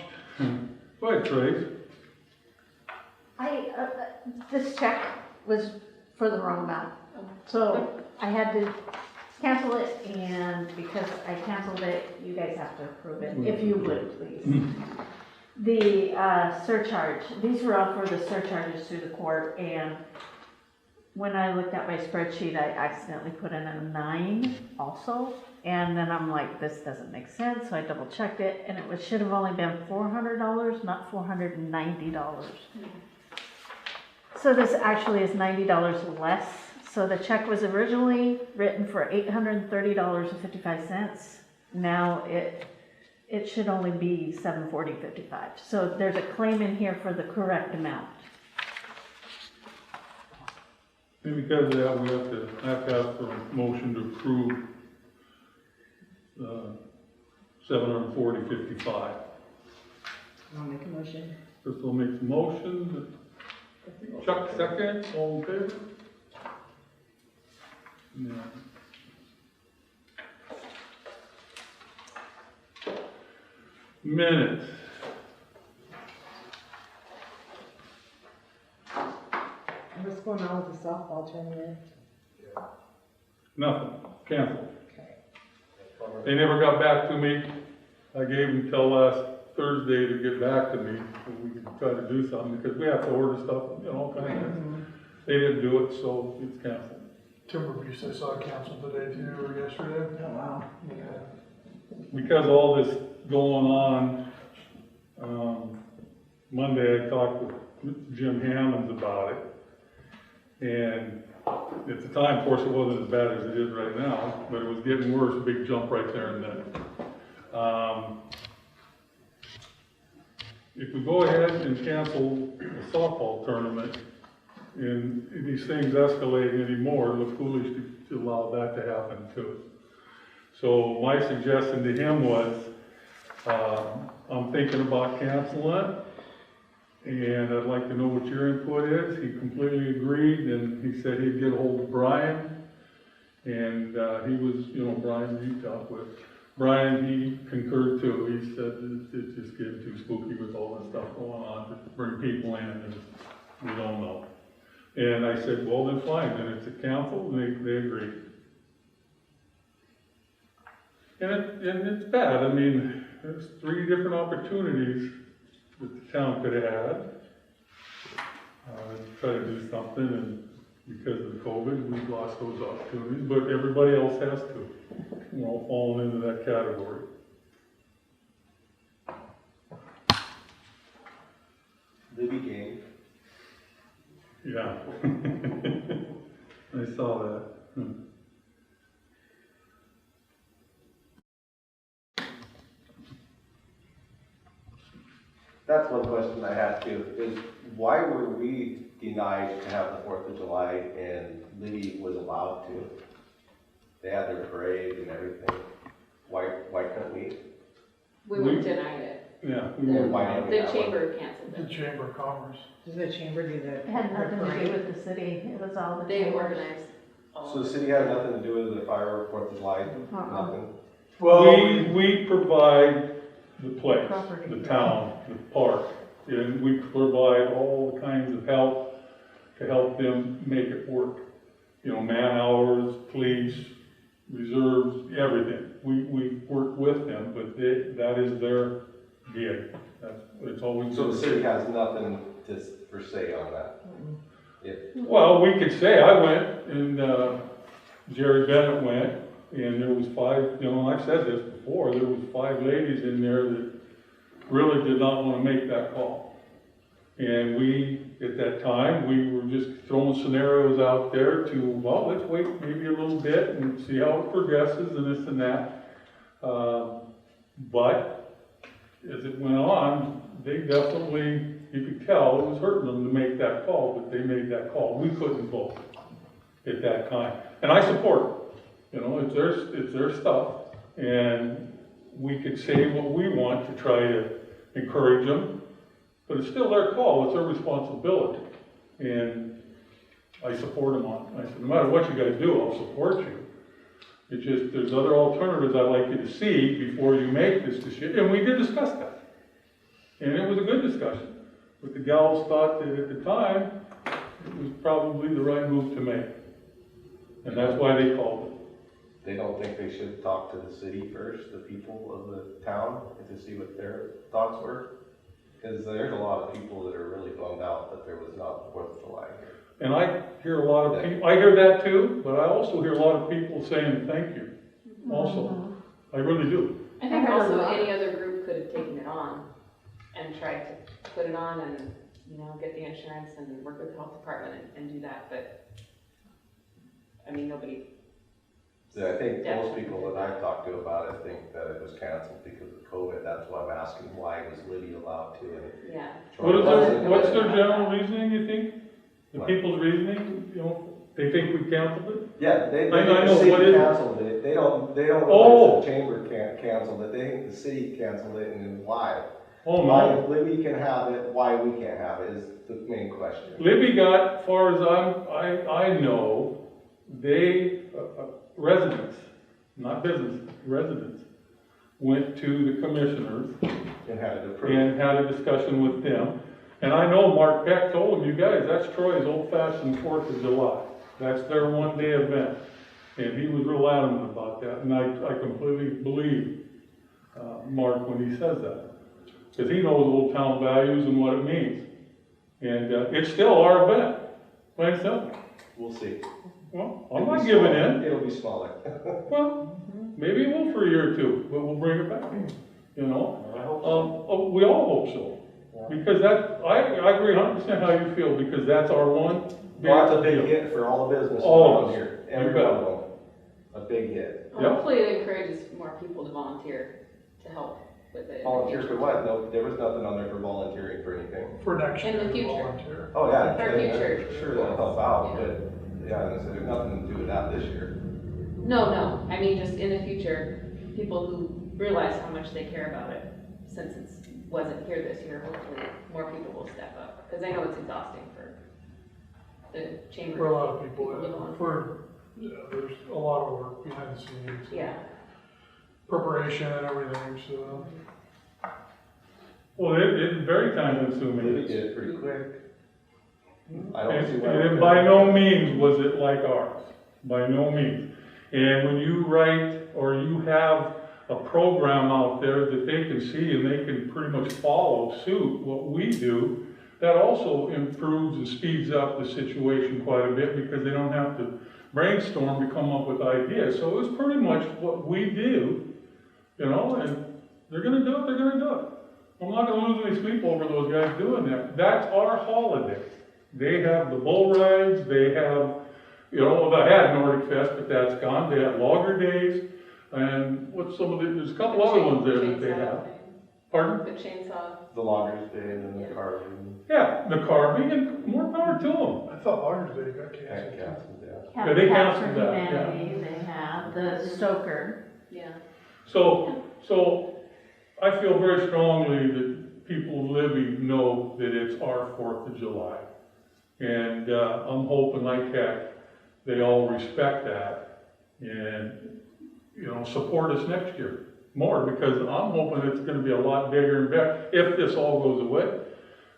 Go ahead, Trace. This check was for the wrong amount. So I had to cancel it, and because I canceled it, you guys have to approve it, if you would, please. The surcharge, these were all for the surcharges through the court, and when I looked at my spreadsheet, I accidentally put in a 9 also, and then I'm like, this doesn't make sense, so I double checked it, and it should have only been $400, not $490. So this actually is $90 less. So the check was originally written for $830.55. Now it should only be $740.55. So there's a claim in here for the correct amount. And because of that, we have to ask for a motion to approve $740.55. I'll make a motion. Crystal makes a motion. Chuck second, all in favor? Yeah. Minutes. What's going on with the softball tournament? Nothing, canceled. They never got back to me. I gave them till last Thursday to get back to me, so we could try to do something, because we have to order stuff, you know, all kinds of things. They didn't do it, so it's canceled. Timber Abuse, I saw canceled today too, or yesterday. Oh, wow. Because all this going on, Monday I talked with Jim Hammonds about it. And at the time, of course, it wasn't as bad as it is right now, but it was getting worse, a big jump right there and then. If we go ahead and cancel the softball tournament, and these things escalate anymore, it looks foolish to allow that to happen too. So my suggestion to him was, I'm thinking about canceling it, and I'd like to know what your input is. He completely agreed, and he said he'd get a hold of Brian, and he was, you know, Brian you talked with. Brian, he concurred too. He said it's just getting too spooky with all this stuff going on to bring people in, and we don't know. And I said, well, then fine, then it's a council, and they agreed. And it's bad. I mean, there's 3 different opportunities that the town could have had. Try to do something, and because of the COVID, we've lost those opportunities, but everybody else has to. We're all falling into that category. Libby game. Yeah. I saw that. That's one question I had too, is why were we denied to have the 4th of July and Libby was allowed to? They had their parade and everything. Why couldn't we? We were denied it. Yeah. Why didn't we The have chamber canceled The it. Chamber of Commerce. Does the chamber do the? It had nothing to do with the city, it was all the. They chamber. organized all So of the it. city had nothing to do with the firework 4th of July, nothing? We provide the place, Property. the town, the park, and we provide all kinds of help to help them make it work. You know, man hours, police, reserves, everything. We work with them, but that is their gig. It's always. So the city has nothing per se on that? Well, we could say, I went, and Jerry Bennett went, and there was 5, you know, I've said this before, there was 5 ladies in there that really did not want to make that call. And we, at that time, we were just throwing scenarios out there to, well, let's wait maybe a little bit and see how it progresses and this and that. But as it went on, they definitely, you could tell it was hurting them to make that call, but they made that call. We couldn't vote at that time. And I support it. You know, it's their stuff. And we could say what we want to try to encourage them, but it's still their call, it's their responsibility. And I support them on it. I said, no matter what you guys do, I'll support you. It's just, there's other alternatives I'd like you to see before you make this decision. And we did discuss that. And it was a good discussion. But the gals thought that at the time, it was probably the right move to make. And that's why they called it. They don't think they should talk to the city first, the people of the town, and to see what their thoughts were? Because there's a lot of people that are really bummed out that there was not the 4th of July here. And I hear a lot of people, I hear that too, but I also hear a lot of people saying thank you also. I really do. I think also any other group could have taken it on and tried to put it on and, you know, get the insurance and work with the health department and do that, but, I mean, nobody. So I think most people that I've talked to about it think that it was canceled because of COVID. That's why I'm asking, why was Libby allowed to? And Yeah. What's their general reasoning, you think? The What? people's reasoning, you know, they think we canceled it? Yeah, they I think know, the city what is it? canceled it. They don't Oh. know if the chamber canceled it. They think the city canceled it, and then why? Oh, Why no. if Libby can have it, why we can't have it is the main question. Libby got, as far as I know, they, residents, not business, residents, went to the commissioners And had it approved. and had a discussion with them. And I know Mark Peck told them, you guys, that's Troy's old-fashioned 4th of July. That's their one-day event. And he was real adamant about that, and I completely believe Mark when he says that. Because he knows Old Town values and what it means. And it's still our event, plain and simple. We'll see. Well, I'm not giving in. It'll be smaller. Well, maybe it will for a year or two, but we'll bring it back, you know? I hope so. We all hope so. Because that, I agree 100% how you feel, because that's our one big Well, that's a big deal. hit for all the businesses All of around us. here. You Every bet. one of them. A big hit. Yep. Hopefully it encourages more people to volunteer to help with it. Volunteers for what? No, there was nothing on there for volunteering for anything. For next In year, the to future. volunteer. Oh, yeah. For future. Sure, that'll help out, but, yeah, there's nothing to do with that this year. No, I mean, just in the future, people who realize how much they care about it, since it wasn't here this year, hopefully more people will step up. Because I know it's exhausting for the chamber. For a lot of people, to volunteer. there's a lot of work behind the scenes. Yeah. Preparation and everything, so. Well, it's very time consuming. Maybe did it pretty quick. I don't see And, why. and by no means was it like ours, by no means. And when you write or you have a program out there that they can see and they can pretty much follow suit what we do, that also improves and speeds up the situation quite a bit because they don't have to brainstorm to come up with ideas. So it was pretty much what we do, you know, and they're gonna do it, they're gonna do it. I'm not gonna lose any sleep over those guys doing that. That's our holiday. They have the bull rides, they have, you know, they had Nordic Fest, but that's gone. They have logger days, and what's some of the, there's a couple other ones there that they have. Pardon? The chainsaw. The loggers day and then the carving. Yeah, the carving, and more power to them. I thought August Day got And canceled. castles, yeah. Yeah, they Habitat canceled for that, yeah. Humanity, they have the Stoker. Yeah. So I feel very strongly that people of Libby know that it's our 4th of July. And I'm hoping like heck, they all respect that and, you know, support us next year more, because I'm hoping it's gonna be a lot bigger and better. If this all goes away,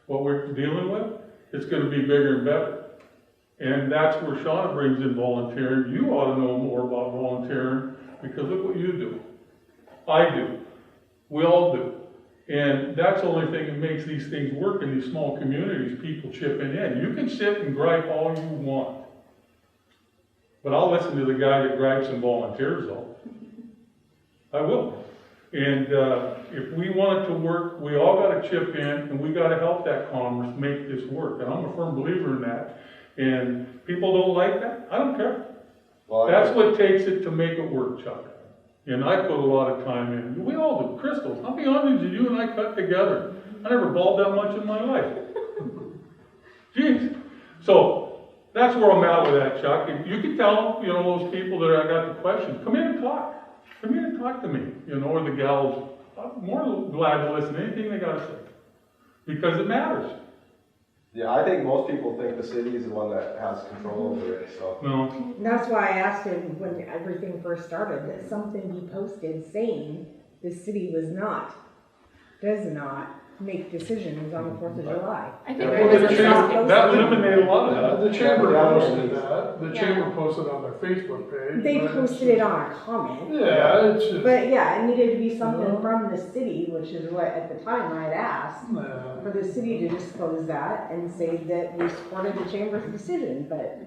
what we're dealing with, it's gonna be bigger and better. And that's where Shauna brings in volunteering. You ought to know more about volunteering, because look what you do. I do. We all do. And that's the only thing that makes these things work in these small communities, people chipping in. You can sit and gripe all you want. But I'll listen to the guy that gripes and volunteers though. I will. And if we want it to work, we all gotta chip in and we gotta help that commerce make this work. And I'm a firm believer in that. And people don't like that, I don't care. Well, That's what takes it to make it work, Chuck. And I put a lot of time in. We all do. Crystal, how many onions did you and I cut together? I never balled that much in my life. Jeez. So that's where I'm at with that, Chuck. And you can tell, you know, those people that I got the questions, come in and talk. Come in and talk to me, you know, or the gals. I'm more than glad to listen to anything they gotta say. Because it matters. yeah, I think most people think the city is the one that has control over it, so. No, And that's why I asked him when everything first started, that something be posted saying the city does not make decisions on the 4th of July. I think Yeah, there well, was the a chamber, that eliminated a lot of that. The chamber Yeah, posted yeah. that, the Yeah. chamber posted on their Facebook page. They but it's posted it on a comment. Yeah, it's just, But yeah, it needed to be something No. from the city, which is what at the time I had asked, nah. for the city to disclose that and say that we supported the chamber's decision, but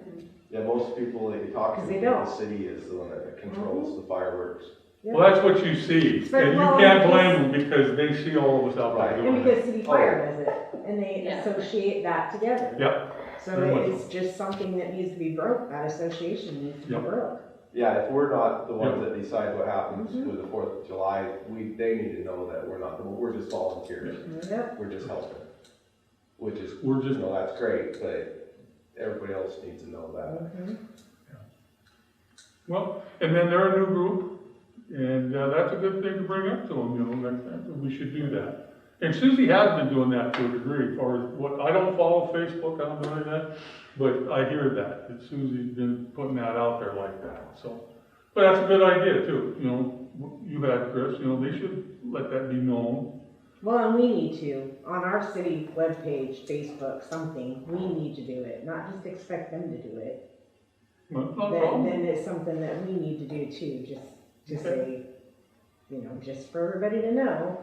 Yeah, most people that you talk to, 'Cause they think don't. the city is the one that controls the fireworks. yeah. Well, that's what you see. But, And you well, can't because- blame them because they see all of us out there Right. And doing it. because city fire does it, and they Yeah. associate that together. Yep. So Very much it's just something that needs to be broke, that association needs to be Yep. broke. Yeah, if we're not the ones Yeah. that decide what happens Mhm. with the 4th of July, they need to know that we're not, we're just volunteers. Yep. We're just helping. Which is, We're you just, know, that's great, but everybody else needs to know that. Mhm. well, and then they're a new group, and that's a good thing to bring up to them, you know, next time, we should do that. And Susie has been doing that to a degree, as far as what, I don't follow Facebook, I don't do any of that, but I hear that Susie's been putting that out there like that, so. But that's a good idea too, you know, you had, Chris, you know, they should let that be known. Well, and we need to, on our city webpage, Facebook, something, we need to do it, not just expect them to do it. Well, no Then, problem. then it's something that we need to do too, just say, you know, just for everybody to know,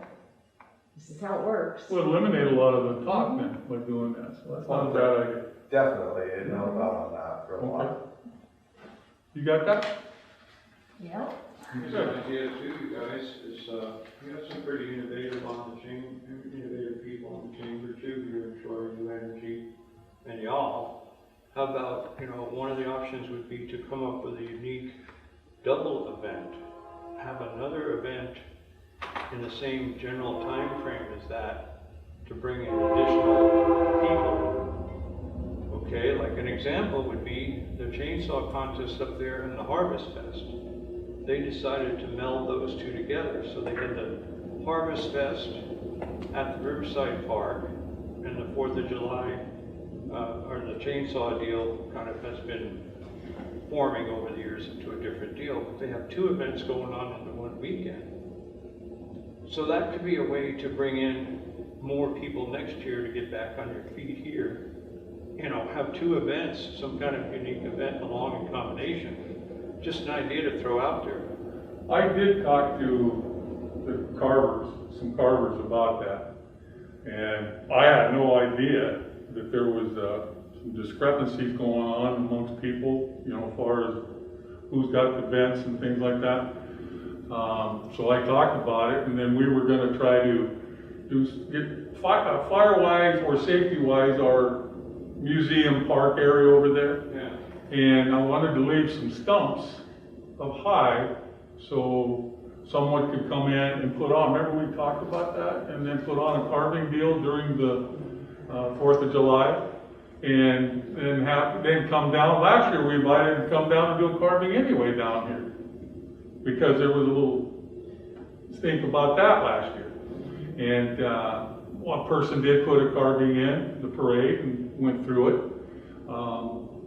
this is how it works. We'll eliminate a lot of the talk then by doing that, so that's not a bad idea. Definitely, it'd help out on that for a Okay. lot. You got that? Yep. Here's an idea too, you guys, is, we have some pretty innovative innovative people on the chamber too, here in Troy, New Energy, and y'all. How about, you know, one of the options would be to come up with a unique double event, have another event in the same general time frame as that, to bring in additional people. Okay, like an example would be the chainsaw contest up there and the Harvest Fest. They decided to meld those two together, so they had the Harvest Fest at the Riverside Park, and the 4th of July, or the chainsaw deal kind of has been forming over the years into a different deal, but they have two events going on in the one weekend. So that could be a way to bring in more people next year to get back on your feet here. You know, have two events, some kind of unique event along in combination. Just an idea to throw out there. I did talk to the carvers, some carvers about that. And I had no idea that there was some discrepancies going on amongst people, you know, as far as who's got the events and things like that. So I talked about it, and then we were gonna try to get fire-wise or safety-wise our museum park area over there. Yeah. And I wanted to leave some stumps up high so someone could come in and put on, remember we talked about that? And then put on a carving deal during the 4th of July. And then come down, last year we invited them to come down and do a carving anyway down here. Because there was a little stink about that last year. And one person did put a carving in the parade and went through it.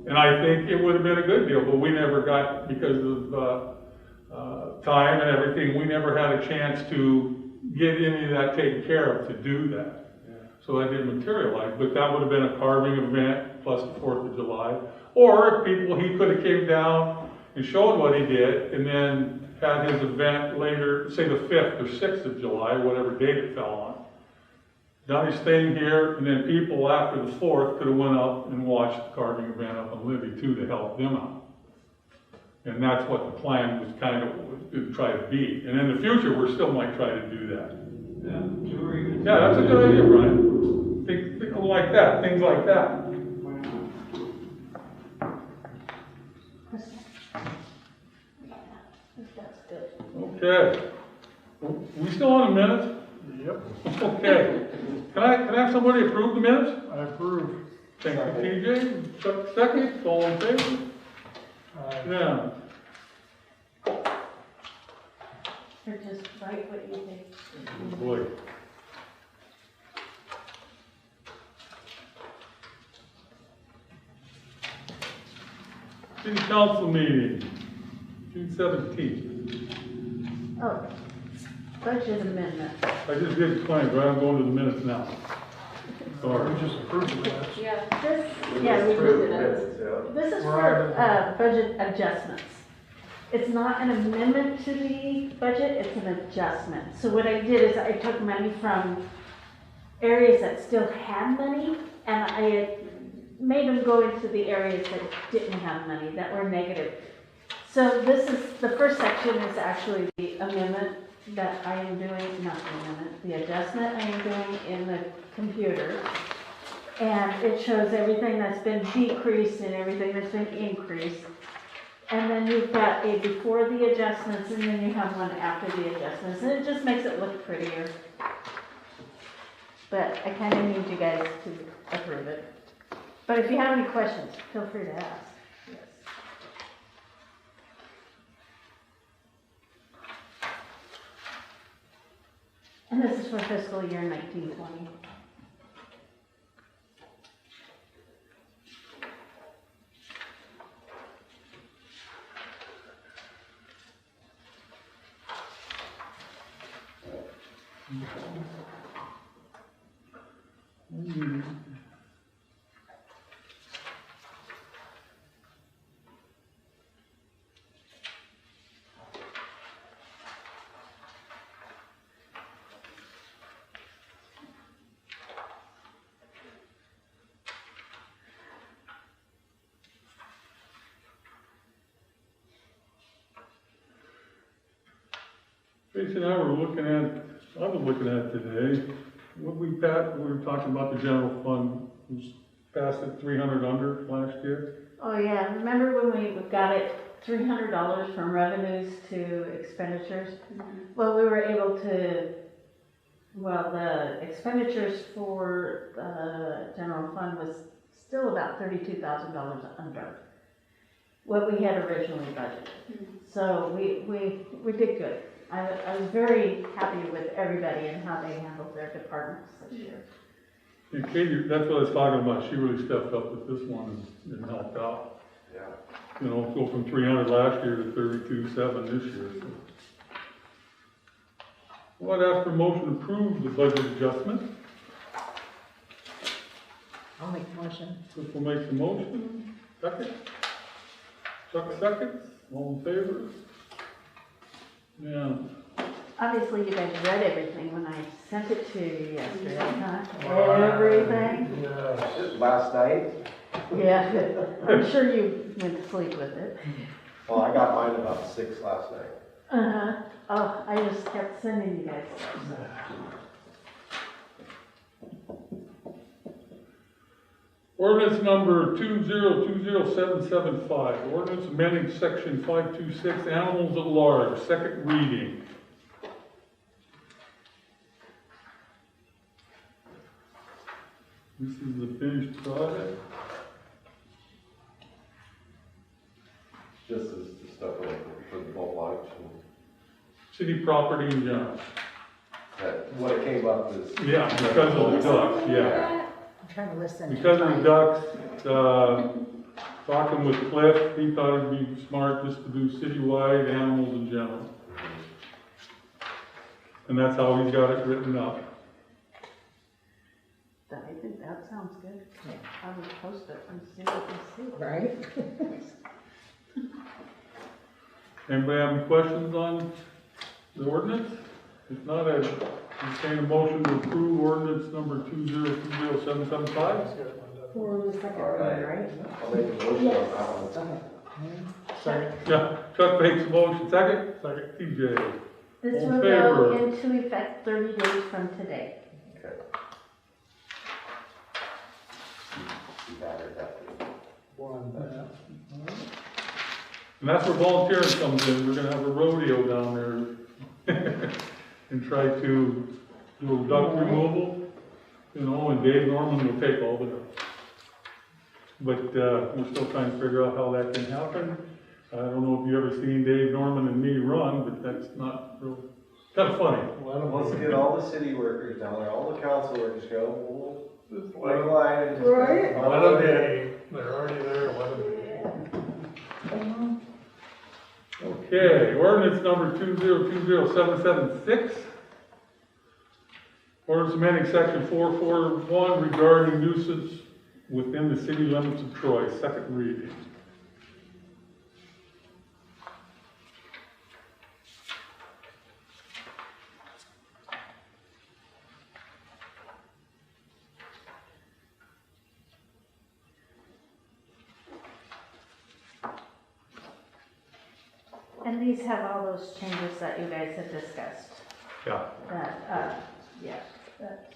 And I think it would have been a good deal, but we never got, because of time and everything, we never had a chance to get any of that taken care of to do that. Yeah. So that didn't materialize, but that would have been a carving event plus the 4th of July. Or if he could have came down and showed what he did and then had his event later, say the 5th or 6th of July, whatever date it fell on. Done his thing here, and then people after the 4th could have went up and watched the carving event up in Libby too to help them out. And that's what the plan was kind of to try to be. And in the future, we still might try to do that. Yeah, two or even. Yeah, that's a good idea, Brian. Think like that, things like that. That's good. Okay. We still on the minutes? Yep, Okay. Can I have somebody approve the minutes? I approve. Thank you, TJ. Chuck, second, all in favor? Yeah. Or just write what you think. Oh, boy. City council meeting, June 17th. Oh, budget amendment. I just did explain, but I'm going to the minutes now. Sorry. We just approved the minutes. Yeah. Yeah, we did it. This is for, budget adjustments. It's not an amendment to the budget, it's an adjustment. So what I did is I took money from areas that still had money, and I made them go into the areas that didn't have money, that were negative. So this is, the first section is actually the amendment that I am doing, not the amendment, the adjustment I am doing in the computer. And it shows everything that's been decreased and everything that's been increased. And then you've got a before the adjustments, and then you have one after the adjustments, and it just makes it look prettier. But I kind of need you guys to approve it. But if you have any questions, feel free to ask. Yes. And this is for fiscal year 1920. Tracy and I were looking at, I was looking at today, what we passed, we were talking about the general fund, was passed at 300 under last year. Oh, yeah, remember when we got it $300 from revenues to expenditures? Well, we were able to, well, the expenditures for the general fund was still about $32,000 under what we had originally budgeted. So we did good. I was very happy with everybody and how they handled their departments this year. And Katie, that's what I was talking about, she really stepped up with this one and helped out. Yeah. You know, go from 300 last year to 32.7 this year. So. Well, I'd ask for motion to approve the budget adjustment. I'll make the motion. Chris will make the motion. Second? Chuck seconds. All in favor? Yeah. Obviously, you guys read everything when I sent it to you yesterday, huh? Everything? Yes. Last night, Yeah, I'm sure you went to sleep with it. well, I got mine about 6 last night. Uh-huh. Oh, I just kept sending you guys stuff. Ordinance number 2020775, ordinance amending section 526, animals at large, second reading. This is the finished product. Just as the stuff for the boat launch and City property in general. that, what it came up is. Yeah, because of the ducks, yeah. I'm trying to listen. Because of the ducks, talking with Cliff, he thought it'd be smart just to do citywide animals in general. And that's how he's got it written up. I think that sounds good. I would post it and see what they see. Right? Anybody have any questions on the ordinance? If not, I entertain a motion to approve ordinance number 2020775. For the second All one, right. right? I'll make a motion on that one. Okay. Second. Yeah, Chuck makes a motion, second? Second. TJ. This All in will go favor? into effect 30 days from today. Okay. You got it, that One. And that's where volunteering comes in. We're gonna have a rodeo down there and try to do duck removal, you know, and Dave Norman will take all the ducks. But, we're still trying to figure out how that can happen. I don't know if you ever seen Dave Norman and me run, but that's not real, kind of funny. Let's get all the city workers down there, all the council workers go, Just we'll wait a line and just. Right. Let them be. They're already there, let them be. Okay, ordinance number 2020776. Ordinance amending section 441 regarding nuisance within the city limits of Troy, second reading. And these have all those changes that you guys have discussed. Yeah. That, that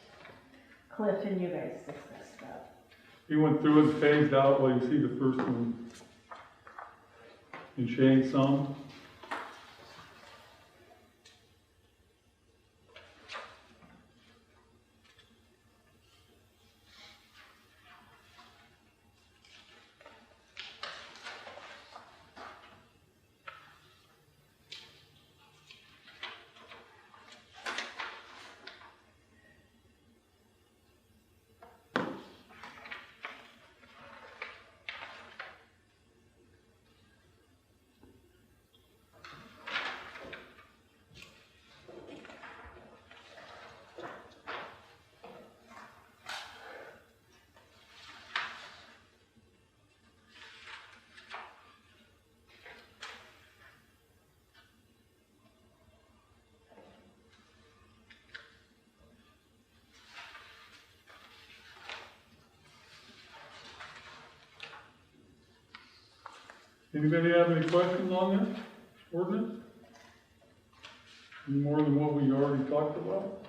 Cliff and you guys discussed that. He went through it, phased out, well, you see the first one. And changed some. Anybody have any questions on this ordinance? Any more than what we already talked about?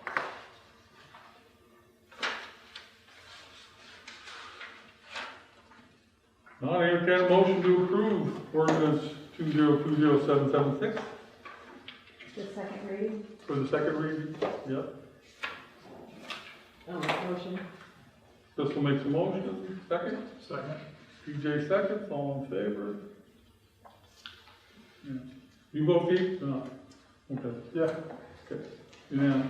Now, I entertain a motion to approve ordinance 2020776 The second reading? for the second reading. Yep. Motion. Crystal makes a motion, second. Second. PJ seconds, all in favor? Yeah. You vote Pete? No. Okay. Yeah. Okay. Yeah.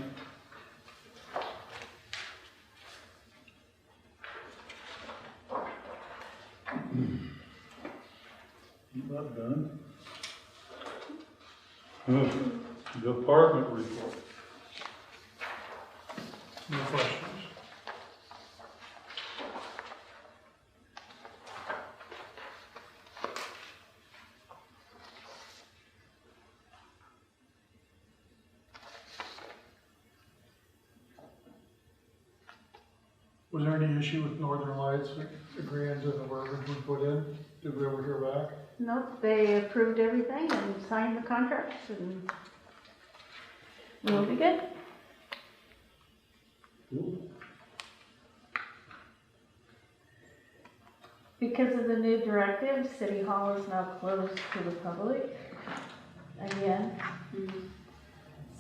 Not done. Department report. No questions. Was there any issue with Northern Lights agreeing to the verbiage we put in? Did we ever hear back? Nope, they approved everything and signed the contracts and we'll be good. Cool. Because of the new directive, City Hall is now closed to the public again.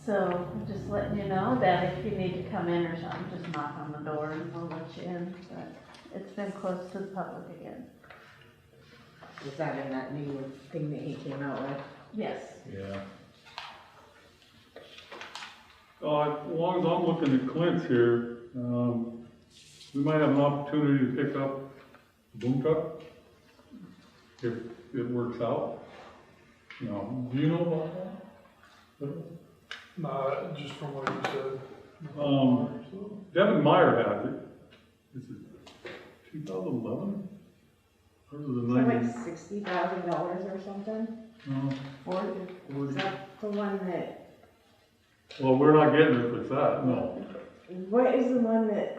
So I'm just letting you know that if you need to come in or something, just knock on the door and we'll let you in. But it's been closed to the public again. Is that in that new thing that he came out with? Yes. Yeah. As long as I'm looking at Clint's here, we might have an opportunity to pick up the boom truck if it works out. No, do you know about that? Just from what you said. Devin Meyer has it. Is it 2011? Or is it Is that like $60,000 or something? No. Or is that the one that, Well, we're not getting it if it's that, no. what is the one that,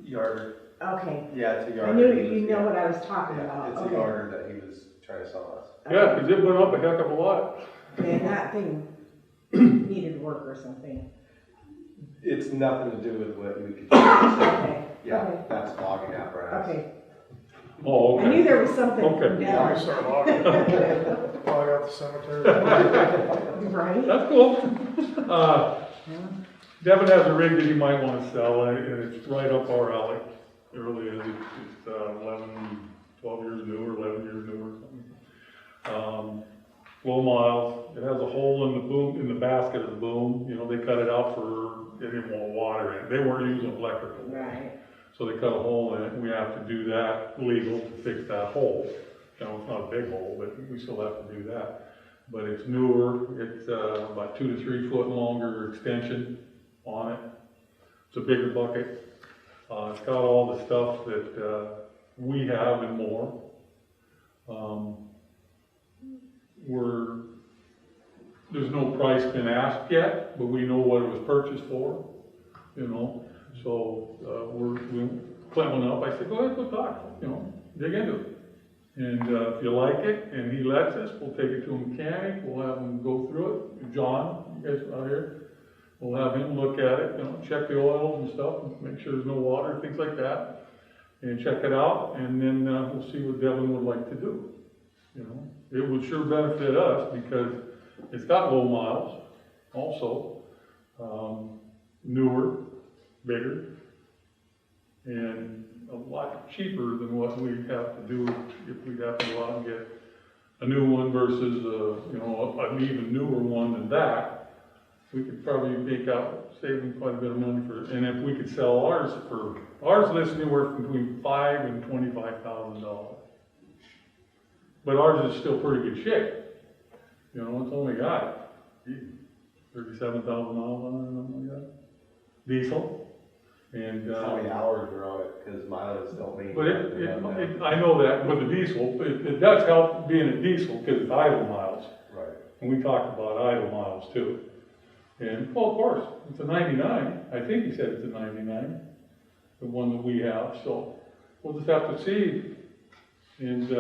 Yarder. okay. Yeah, it's a I yarder. knew, He was- you know yeah. what I was talking Yeah, about, it's a okay. yarder that he was trying to sell us. Yeah, because it went up a heck of a lot. And that thing needed work or something. It's nothing to do with what we could. Okay. Yeah, Okay. that's logging apparatus. Okay, Oh, I knew okay. there was something. Okay. Yeah, we Yeah. start logging. Log out the cemetery. Right? That's cool. Devin has a rig that he might want to sell, and it's right up our alley. It really is. It's 12 years new or 11 years new or something. Low miles. It has a hole in the boom, in the basket of the boom. You know, they cut it out for, they didn't want water in it. They weren't using electrical. Right. So they cut a hole in it, and we have to do that legal to fix that hole. Now, it's not a big hole, but we still have to do that. But it's newer, it's about 2 to 3 foot longer extension on it. It's a bigger bucket. It's got all the stuff that we have and more. There's no price been asked yet, but we know what it was purchased for, you know. So Clint went up, I said, go ahead, go talk, you know, dig into it. And if you like it, and he lets us, we'll take it to a mechanic, we'll have him go through it. John, you guys out here, we'll have him look at it, you know, check the oils and stuff, and make sure there's no water, things like that. And check it out, and then we'll see what Devin would like to do, you know. It would sure benefit us, because it's got low miles, also, newer, bigger, and a lot cheaper than what we'd have to do if we'd have to go out and get a new one versus, you know, an even newer one than that. We could probably make out saving quite a bit of money for it. And if we could sell ours lists anywhere from between $5,000 and $25,000. But ours is still pretty good shape. You know, it's only got 37,000 miles on it or something like that. Diesel. And, How many hours are on it, because mileage don't mean. but I know that with the diesel, it does help being a diesel because it's idle miles. Right. And we talked about idle miles too. And, well, of course, it's a 99. I think he said it's a 99, the one that we have. So we'll just have to see. And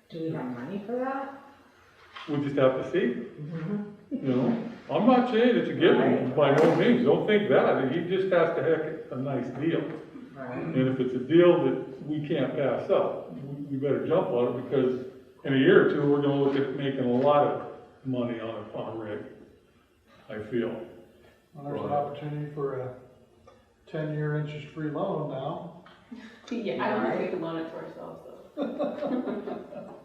Do we have money for that? We just have to see, you know? I'm not saying it's a given, by no means, don't think that, he just has to have a nice deal. Right. And if it's a deal that we can't pass up, we better jump on it, because in a year or two, we're gonna look at making a lot of money on a rig, I feel. Well, there's an opportunity for a 10-year interest-free loan now. Yeah, I don't think we can loan it to ourselves, though.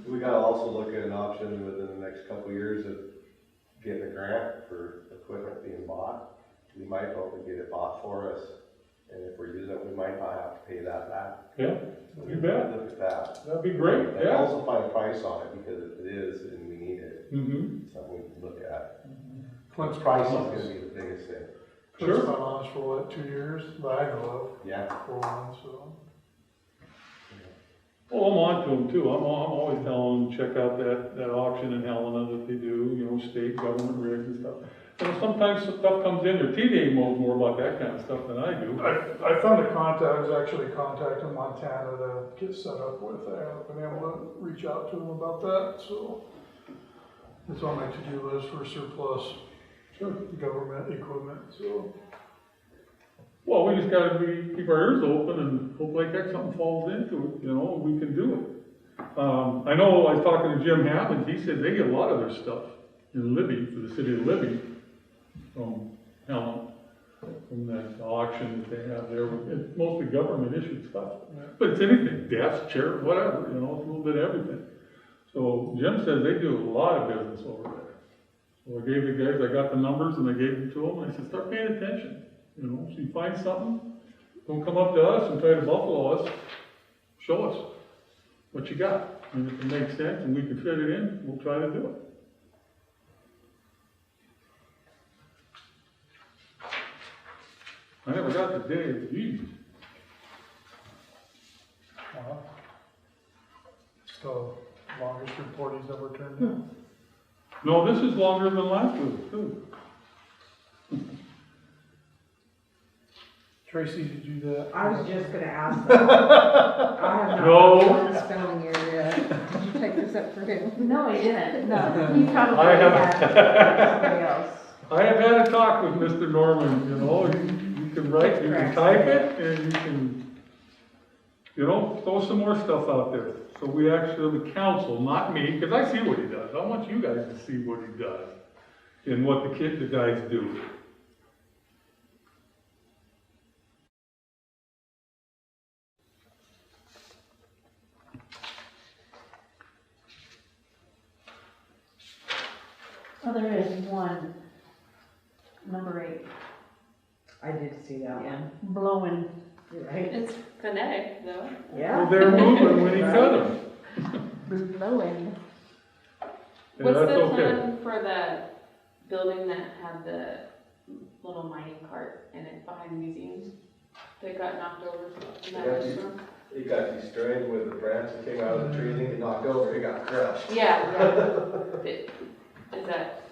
We gotta also look at an option within the next couple of years of getting a grant for equipment being bought. We might be able to get it bought for us, and if we're using it, we might not have to pay that back. Yeah, you bet, Look at that. that'd be great, And yeah. also find a price on it, because if it is, and we need it, Mm-hmm, something we can look at. Clint's Price is been on gonna us. be the biggest thing. Clint's Sure. been on us for what, 2 years, that I know Yeah. of, for one, so. well, I'm on to them too, I'm always telling them, check out that auction in Helena that they do, you know, state government rigs and stuff. And sometimes stuff comes in there, TJ knows more about that kind of stuff than I do. I found a contact, I was actually contacting Montana to get set up with, I haven't been able to reach out to them about that, so. It's on my to-do list for surplus government equipment, so. Well, we just gotta keep our ears open and hope like heck something falls into it, you know, and we can do it. I know I was talking to Jim Hammond, he said they get a lot of their stuff in Libby, for the city of Libby, from Helen, from that auction that they have there. It's mostly government issued stuff, but it's anything, desk, chair, whatever, you know, it's a little bit of everything. So Jim says they do a lot of business over there. So I gave the guys, I got the numbers and I gave them to them, and I said, start paying attention. You know, if you find something, don't come up to us and try to buffalo us. Show us what you got. And if it makes sense and we can fit it in, we'll try to do it. I never got the day it's used. It's the longest report he's ever turned in. No, this is longer than last week, too. Tracy, did you do that? I was just gonna ask that. I have not No. done the spelling area yet. Did you take this up for him? No, he didn't, no, he probably I had haven't. somebody else. I have had a talk with Mr. Norman, you know, you can write, you can type it, and you can, you know, throw some more stuff out there. So we actually, the council, not me, because I see what he does, I want you guys to see what he does, and what the guys do. Oh, there is one, number 8, I did see that one. blowing. You're right. It's phonetic, though. Yeah. Well, they're moving when he cut them. Blowing. Yeah, What's that's the okay. plan for the building that had the little mining cart in it behind the museum? That got knocked over in that restaurant? It got destroyed with the branch that came out of the tree, and it knocked over, it got crushed. Yeah, Is that,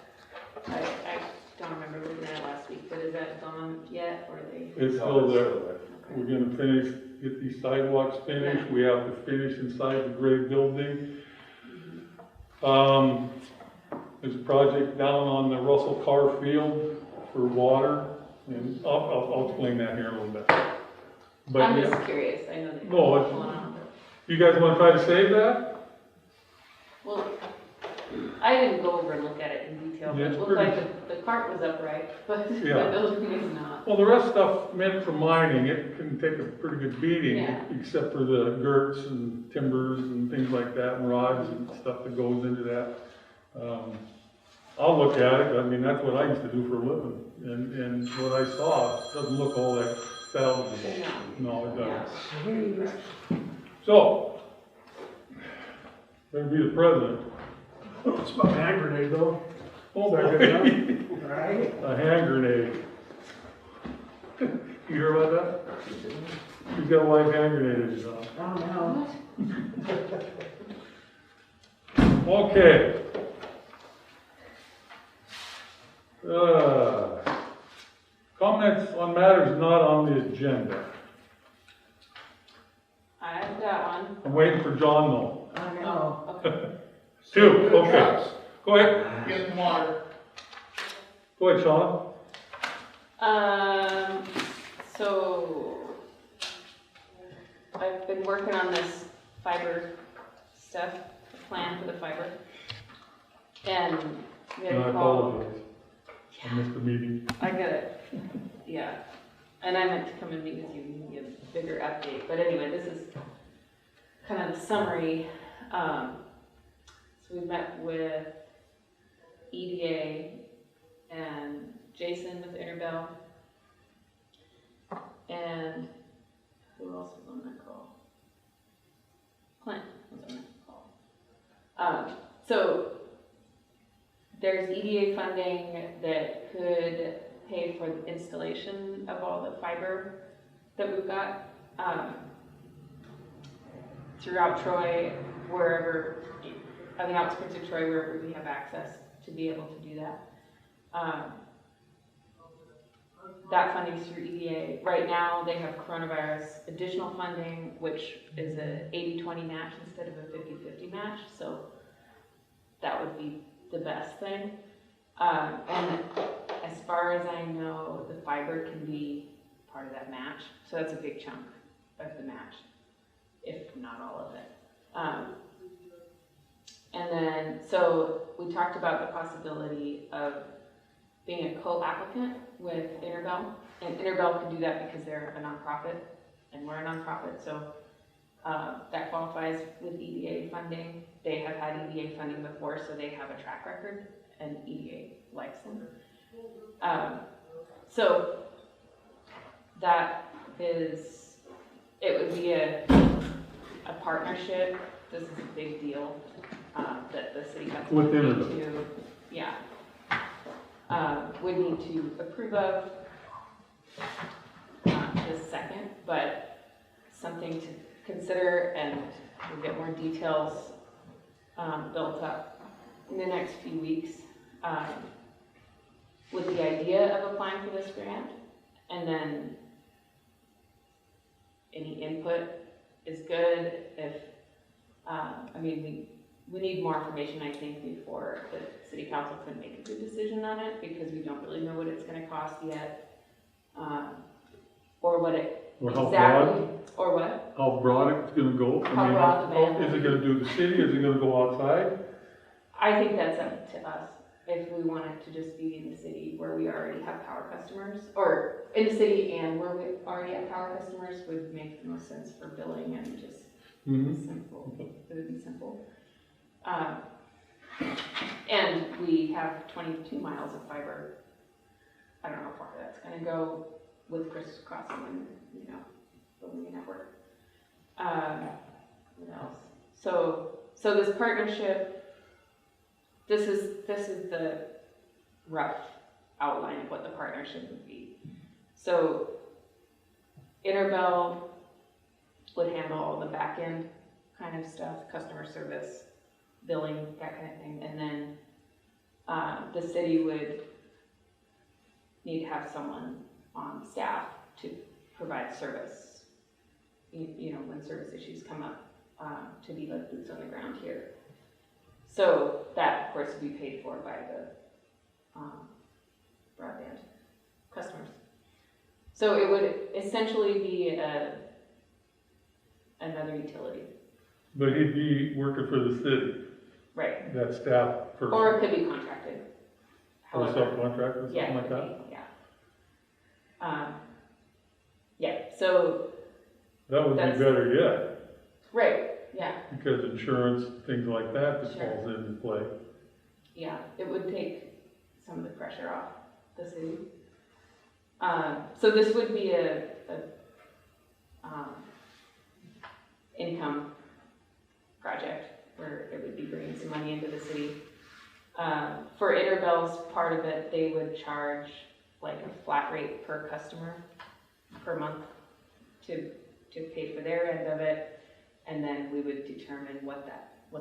I don't remember looking at it last week, but is that gone yet, or are they? It's still there. We're gonna finish, get these sidewalks finished, we have to finish inside the gray building. There's a project down on the Russell Carr Field for water, and I'll explain that here in a little bit. But I'm yeah, just curious, I know that. No, it's- you guys wanna try to save that? Well, I didn't go over and look at it in detail, but Yeah, it it's looked pretty- like the cart was upright, but the Yeah. building is not. Well, the rest stuff meant for mining, it can take a pretty good beating, Yeah. except for the girts and timbers and things like that, and rods and stuff that goes into that. I'll look at it, I mean, that's what I used to do for a living, and what I saw doesn't look all that salvageable. No, it doesn't. So, better be the president. It's about hand grenade though. Oh, Is that good boy. Right? A hand grenade. You hear about that? He's got a live hand grenade in his house. Oh, no. Okay. Comments on matters not on the agenda. I've got one. I'm waiting for John though. I know. Oh, okay. Two, okay. Go ahead. Get in water. Go ahead, Shauna. So I've been working on this fiber stuff, the plan for the fiber. And we had And I a call. apologize. I missed the meeting. I get it, yeah. And I meant to come and meet with you and give a bigger update, but anyway, this is kind of the summary. So we met with EDA and Jason with Interbell. And who else was on that call? Clint was on that call. So there's EDA funding that could pay for the installation of all the fiber that we've got throughout Troy, wherever, on the outskirts of Troy, wherever we have access to be able to do that. That funding is through EDA. Right now, they have coronavirus additional funding, which is a 80-20 match instead of a 50-50 match, so that would be the best thing. And as far as I know, the fiber can be part of that match, so that's a big chunk of the match, if not all of it. And then, so we talked about the possibility of being a co-applicant with Interbell, and Interbell can do that because they're a nonprofit, and we're a nonprofit, so that qualifies with EDA funding. They have had EDA funding before, so they have a track record, and EDA likes them. So that is, it would be a partnership. This is a big deal that the city has With to, Interbell. yeah, would need to approve of this second, but something to consider, and we'll get more details built up in the next few weeks with the idea of applying for this grant, and then any input is good. If I mean, we need more information, I think, before the city council can make a good decision on it, because we don't really know what it's going to cost yet, or what it Or how exactly, broad, or what. how broad it's gonna go. I How mean, broad the ban is it gonna do the city, is it gonna go outside? I think that's up to us. If we want it to just be in the city where we already have power customers, or in the city and where we already have power customers, would make the most sense for billing and just simple. It would be simple. And we have 22 miles of fiber. I don't know how far that's gonna go with Chris Crossing and, you know, building a network. What else? So this partnership, this is the rough outline of what the partnership would be. So Interbell would handle all the back end kind of stuff, customer service, billing, that kind of thing, and then the city would need to have someone on staff to provide service, you know, when service issues come up, to be like boots on the ground here. So that, of course, would be paid for by the broadband customers. So it would essentially be another utility. But he'd be working for the city, Right. that staff person. Or it could be contracted. Or However, subcontract or yeah, something like it that? could be, yeah. Yeah, so, That would be That's- better yet, right, yeah, because insurance, things like that, that Sure. falls into play. yeah, it would take some of the pressure off the city. So this would be a income project where it would be bringing some money into the city. For Interbell's part of it, they would charge like a flat rate per customer per month to pay for their end of it, and then we would determine what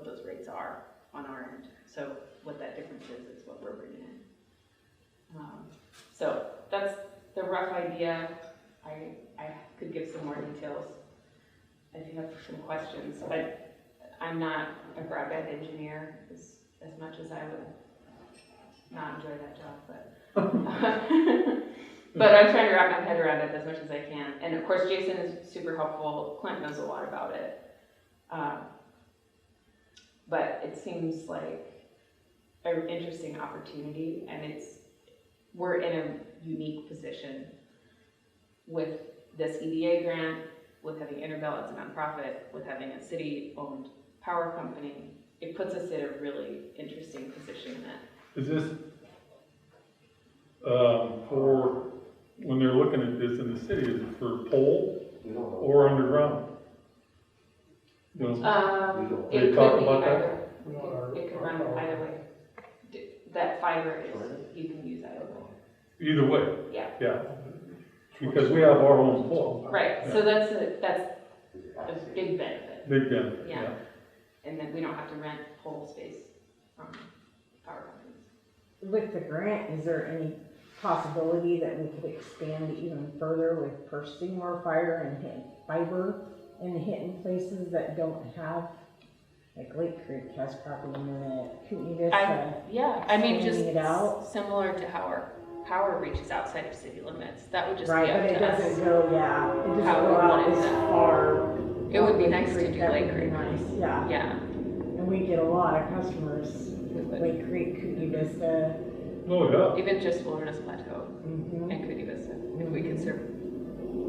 those rates are on our end. So what that difference is what we're bringing in. So that's the rough idea. I could give some more details if have some questions, but I'm not a broadband engineer as much as I would not enjoy that job, but. But I'm trying to wrap my head around it as much as I can. And of course, Jason is super helpful. Clint knows a lot about it. But it seems like an interesting opportunity, and we're in a unique position with this EDA grant, with having Interbell as a nonprofit, with having a city-owned power company. It puts us in a really interesting position that. Is this, for, when they're looking at this in the city, is it for pole or underground? No? It They could talk be about that? either. It could run either way. That fiber you can use either way. Either way? Yeah. Yeah. Because we have our own pole. Right, Yeah. so that's a big benefit. Big benefit, Yeah. yeah. And then we don't have to rent pole space from power companies. With the grant, is there any possibility that we could expand even further with purchasing more fiber and hitting places that don't have, like Lake Creek has property in it, Kootenai Vista? Yeah, I mean, just expanding it out? similar to how our power reaches outside of city limits. That would just be Right, up but it to us. doesn't go, yeah, it doesn't How we go out want it as done. far. It would be Lake nice to Creek, do that Lake would be Creek. nice, yeah. Yeah, And we get a lot of customers, would. Lake Creek, Kootenai Vista. Oh, yeah. even just Wilderness Plateau Mhm. and Kootenai Vista, if we could serve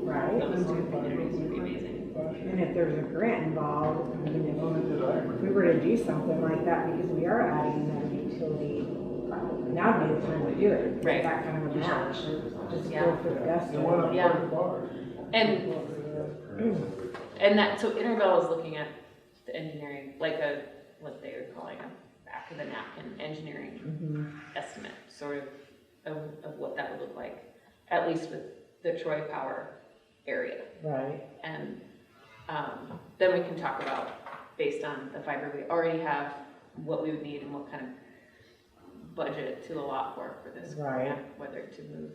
Right. those two communities, would be amazing. And if there's a grant involved, I mean, if we were to do something like that, because we are adding another utility, now would be the time to do it. Right. That kind of a match, just Yeah. go for the gusto. Yeah. And that, so Interbell is looking at the engineering, like what they are calling a back of the napkin engineering Mhm. estimate, sort of what that would look like, at least with the Troy Power area. Right, And then we can talk about, based on the fiber we already have, what we would need and what kind of budget to allot for this Right. grant, whether to move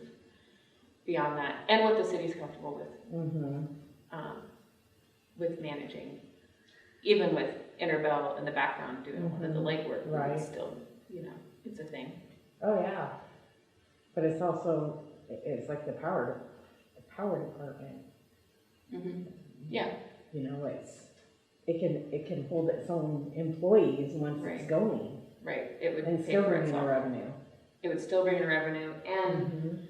beyond that, and what the city's comfortable with managing. Even with Interbell in the background doing one of the legwork, Right. it's still, it's a thing. oh, yeah. But it's also, it's like the power department, Yeah, you know, it can hold its own employees once it's Right. going, right, it would and pay still for bring in itself. revenue. It would still bring in revenue, and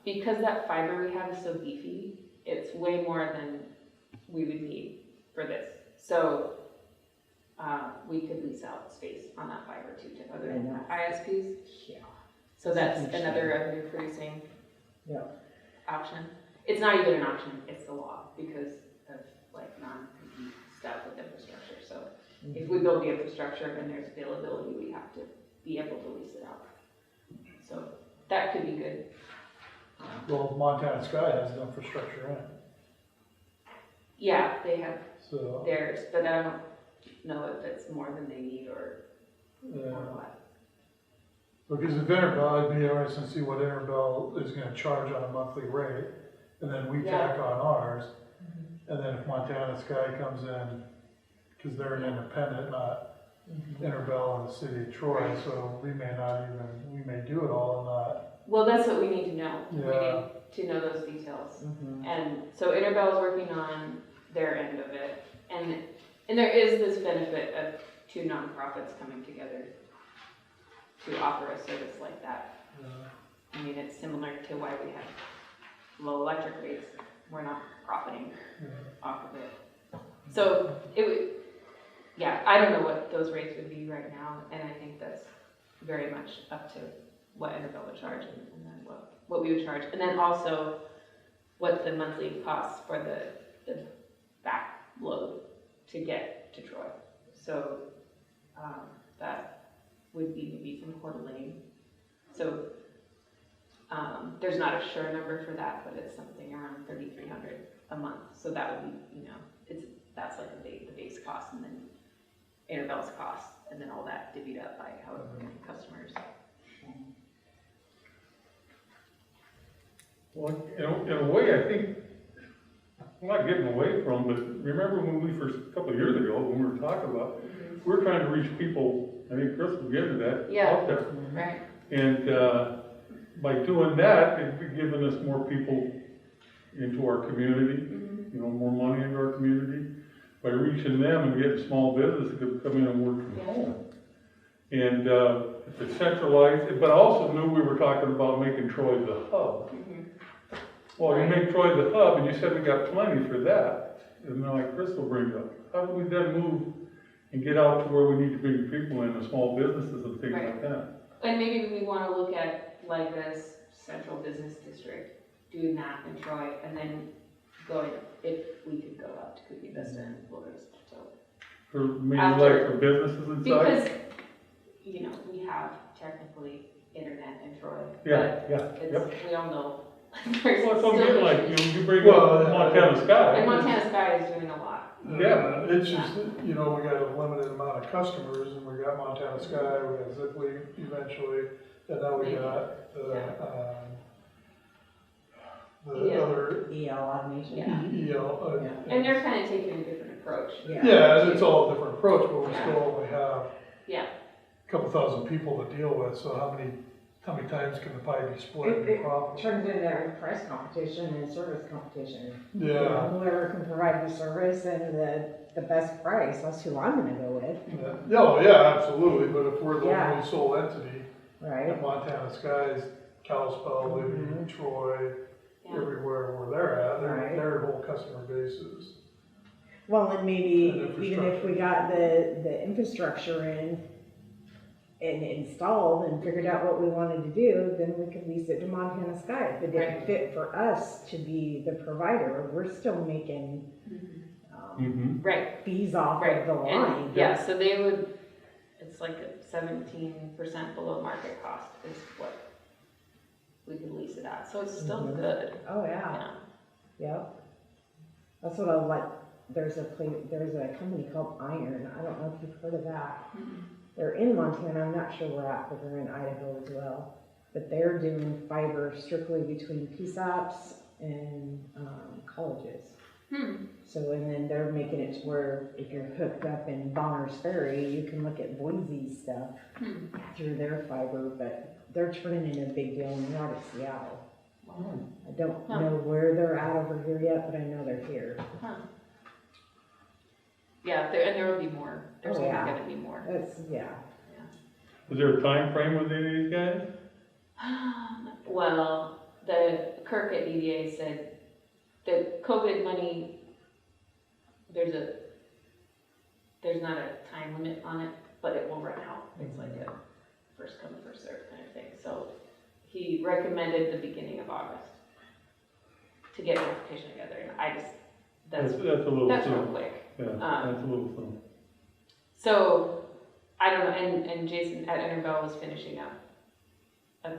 because that fiber we have is so beefy, it's way more than we would need for this. So, we could lease out space on that fiber too to other I know. ISPs. Yeah. So that's Huge another thing. revenue producing Yeah. option. It's not even an option, it's the law because of like non-compete stuff with infrastructure. So if we build the infrastructure and there's availability, we have to be able to lease it out. So that could be good. Well, Montana Sky has the infrastructure in it, Yeah, they have so, theirs, but I don't know if it's more than they need or what. because if Interbell, I'd be interested to see what Interbell is gonna charge on a monthly rate, and then we Yeah. tack on ours. And then if Montana Sky comes in, cause they're an independent, not Interbell in the city of Troy, so we may do it all and not, Well, that's what we need to know. We Yeah. need to know those details. Mhm. And so Interbell is working on their end of it. And there is this benefit of two nonprofits coming together to offer a service like that. I mean, it's similar to why we have low electric rates. We're not profiting off of it. So it would, yeah, I don't know what those rates would be right now, and I think that's very much up to what Interbell would charge and then what we would charge. And then also what the monthly costs for the back load to get to Troy. So that would be maybe from Coeur d'Alene. So there's not a sure number for that, but it's something around $3,300 a month. So that would be, that's like the base cost, and then Interbell's cost, and then all that divvied up by however many customers. well, in a way, I think I'm not getting away from, but remember when we first, a couple of years ago, when we were talking about, we were trying to reach people, I think Chris was getting to that, Yeah. out there. Right. And, by doing that, it'd given us more people into our community, you know, more money into our community. By reaching them and getting small businesses to come in and work from home. And, if it's centralized, but I also knew we were talking about making Troy the hub. Well, you make Troy the hub, and you said we got plenty for that. And then like Crystal brings up, how do we then move and get out to where we need to bring people in, the small businesses and things like that? And maybe we wanna look at like this central business district, doing that in Troy, and then going, if we could go out to Cookie Vista and Flores, so. For maybe After- like for businesses inside? Because, you know, we have technically internet in Troy. Yeah, but yeah, it's, we all know. There's Well, it's all still good, like, issues. you bring Well, up Montana Sky. And Montana Sky is doing a lot. Yeah. It's just, that, you know, we got a limited amount of customers, and we got Montana Sky, we got Ziply eventually, and now we got the Yeah. other EL automation. Yeah. EL. And they're kind of taking a different approach. Yeah, it's all a different approach, but we Yeah. still only have Yeah. a couple thousand people to deal with, so how many times can the pie be split It and profit? turns into a price competition and service competition. You Yeah. know, whoever can provide the service and the best price, that's who I'm gonna go with, Yeah, oh, yeah, absolutely, but if we're the Yeah. only sole entity, right? at Montana Skies, Kalispell, Libby, Troy, Yeah. everywhere where they're at, Right. their whole customer base is. Well, and maybe And even if we got the infrastructure in and installed and figured out what we wanted to do, then we could lease it to Montana Sky. If it didn't Right. fit for us to be the provider, we're still making Right. fees off Right. of the And, line. yeah, so they would, it's like a 17% below market cost is what we could lease it at, so it's still Mhm. good. Oh, yeah, Yeah. yep. That's what I like. There's a company called Iron. I don't know if you've heard of that. They're in Montana, I'm not sure where at, but they're in Idaho as well. But they're doing fiber strictly between PSAPs and colleges. So, and then they're making it to where if you're hooked up in Bonners Ferry, you can look at Boise's stuff through their fiber, but they're turning into a big deal and they're out of Seattle. I don't know where they're at over here yet, but I know they're here. Yeah, and there will be more, there's Oh, only yeah. gonna be more. Yeah. Is there a time frame with any of these guys? Well, the Kirk at EDA said the COVID money, there's not a time limit on it, but it will run out. It's like a first come, first served kind of thing. So he recommended the beginning of August to get an application together, and I just, that's a little real soon. quick. Yeah, that's a little soon. So, I don't know, and Jason at Interval was finishing up a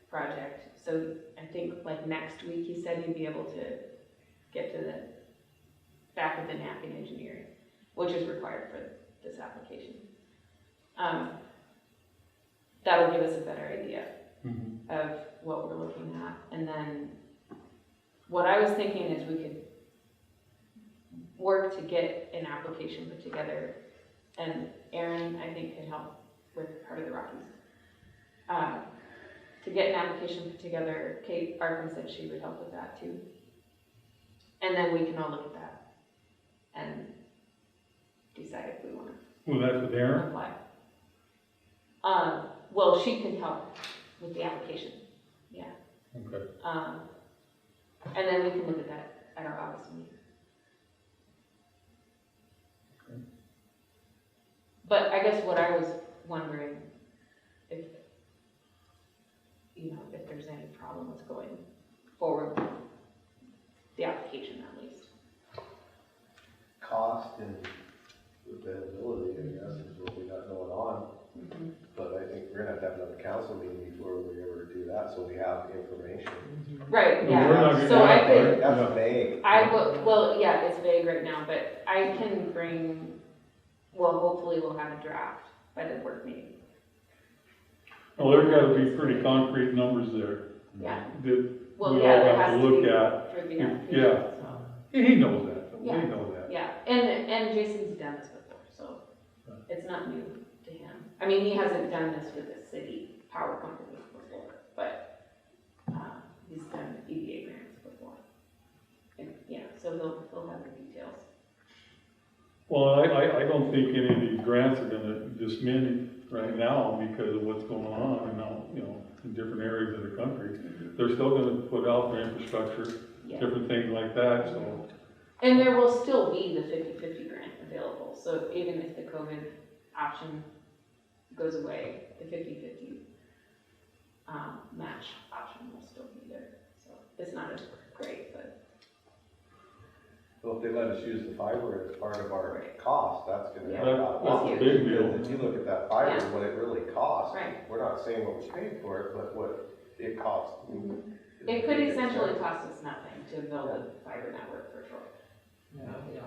project, so I think like next week, he said he'd be able to get to the back of the napping engineering, which is required for this application. That'll give us a better idea of what we're looking at, and then what I was thinking is we could work to get an application put together, and Aaron, I think, could help with part of the Rockies. To get an application put together, Kate Arkin said she would help with that too. And then we can all look at that and decide if we want to Well, that's with Aaron? apply. Well, she can help with the application, yeah. Okay. And then we can look at that at our August meeting. But I guess what I was wondering, if, you know, if there's any problem with going forward with the application at least. Cost and availability, I guess, is what we got going on. But I think we're gonna have another council meeting before we ever do that, so we have information. Right, Well, we're not yeah, getting so I that could, far. That's vague. I will, well, yeah, it's vague right now, but I can bring, well, hopefully we'll have a draft by the work meeting. Well, there's gotta be pretty concrete numbers there. Yeah. That Well, we yeah, all there have has to to look be at. for the Yeah. application, so. He knows that, though. Yeah. We know that. Yeah, and Jason's done this before, so it's not new to him. I mean, he hasn't done this with the city power company before, but, he's done EDA grants before. And, yeah, so he'll have the details. Well, I don't think any of these grants are gonna diminish right now because of what's going on and now, you know, in different areas of the country. They're still gonna put out their infrastructure, Yeah. different things like that, so. And there will still be the 50/50 grant available, so even if the COVID option goes away, the 50/50 match option will still be there. So it's not as great, but Well, if they let us use the fiber as part of our cost, that's gonna Yeah. help out. That's a big deal. Because if you look at that fiber, Yeah. what it really costs, Right. we're not saying what we paid for it, but what it costs. it could essentially cost us nothing to build a fiber network for Troy.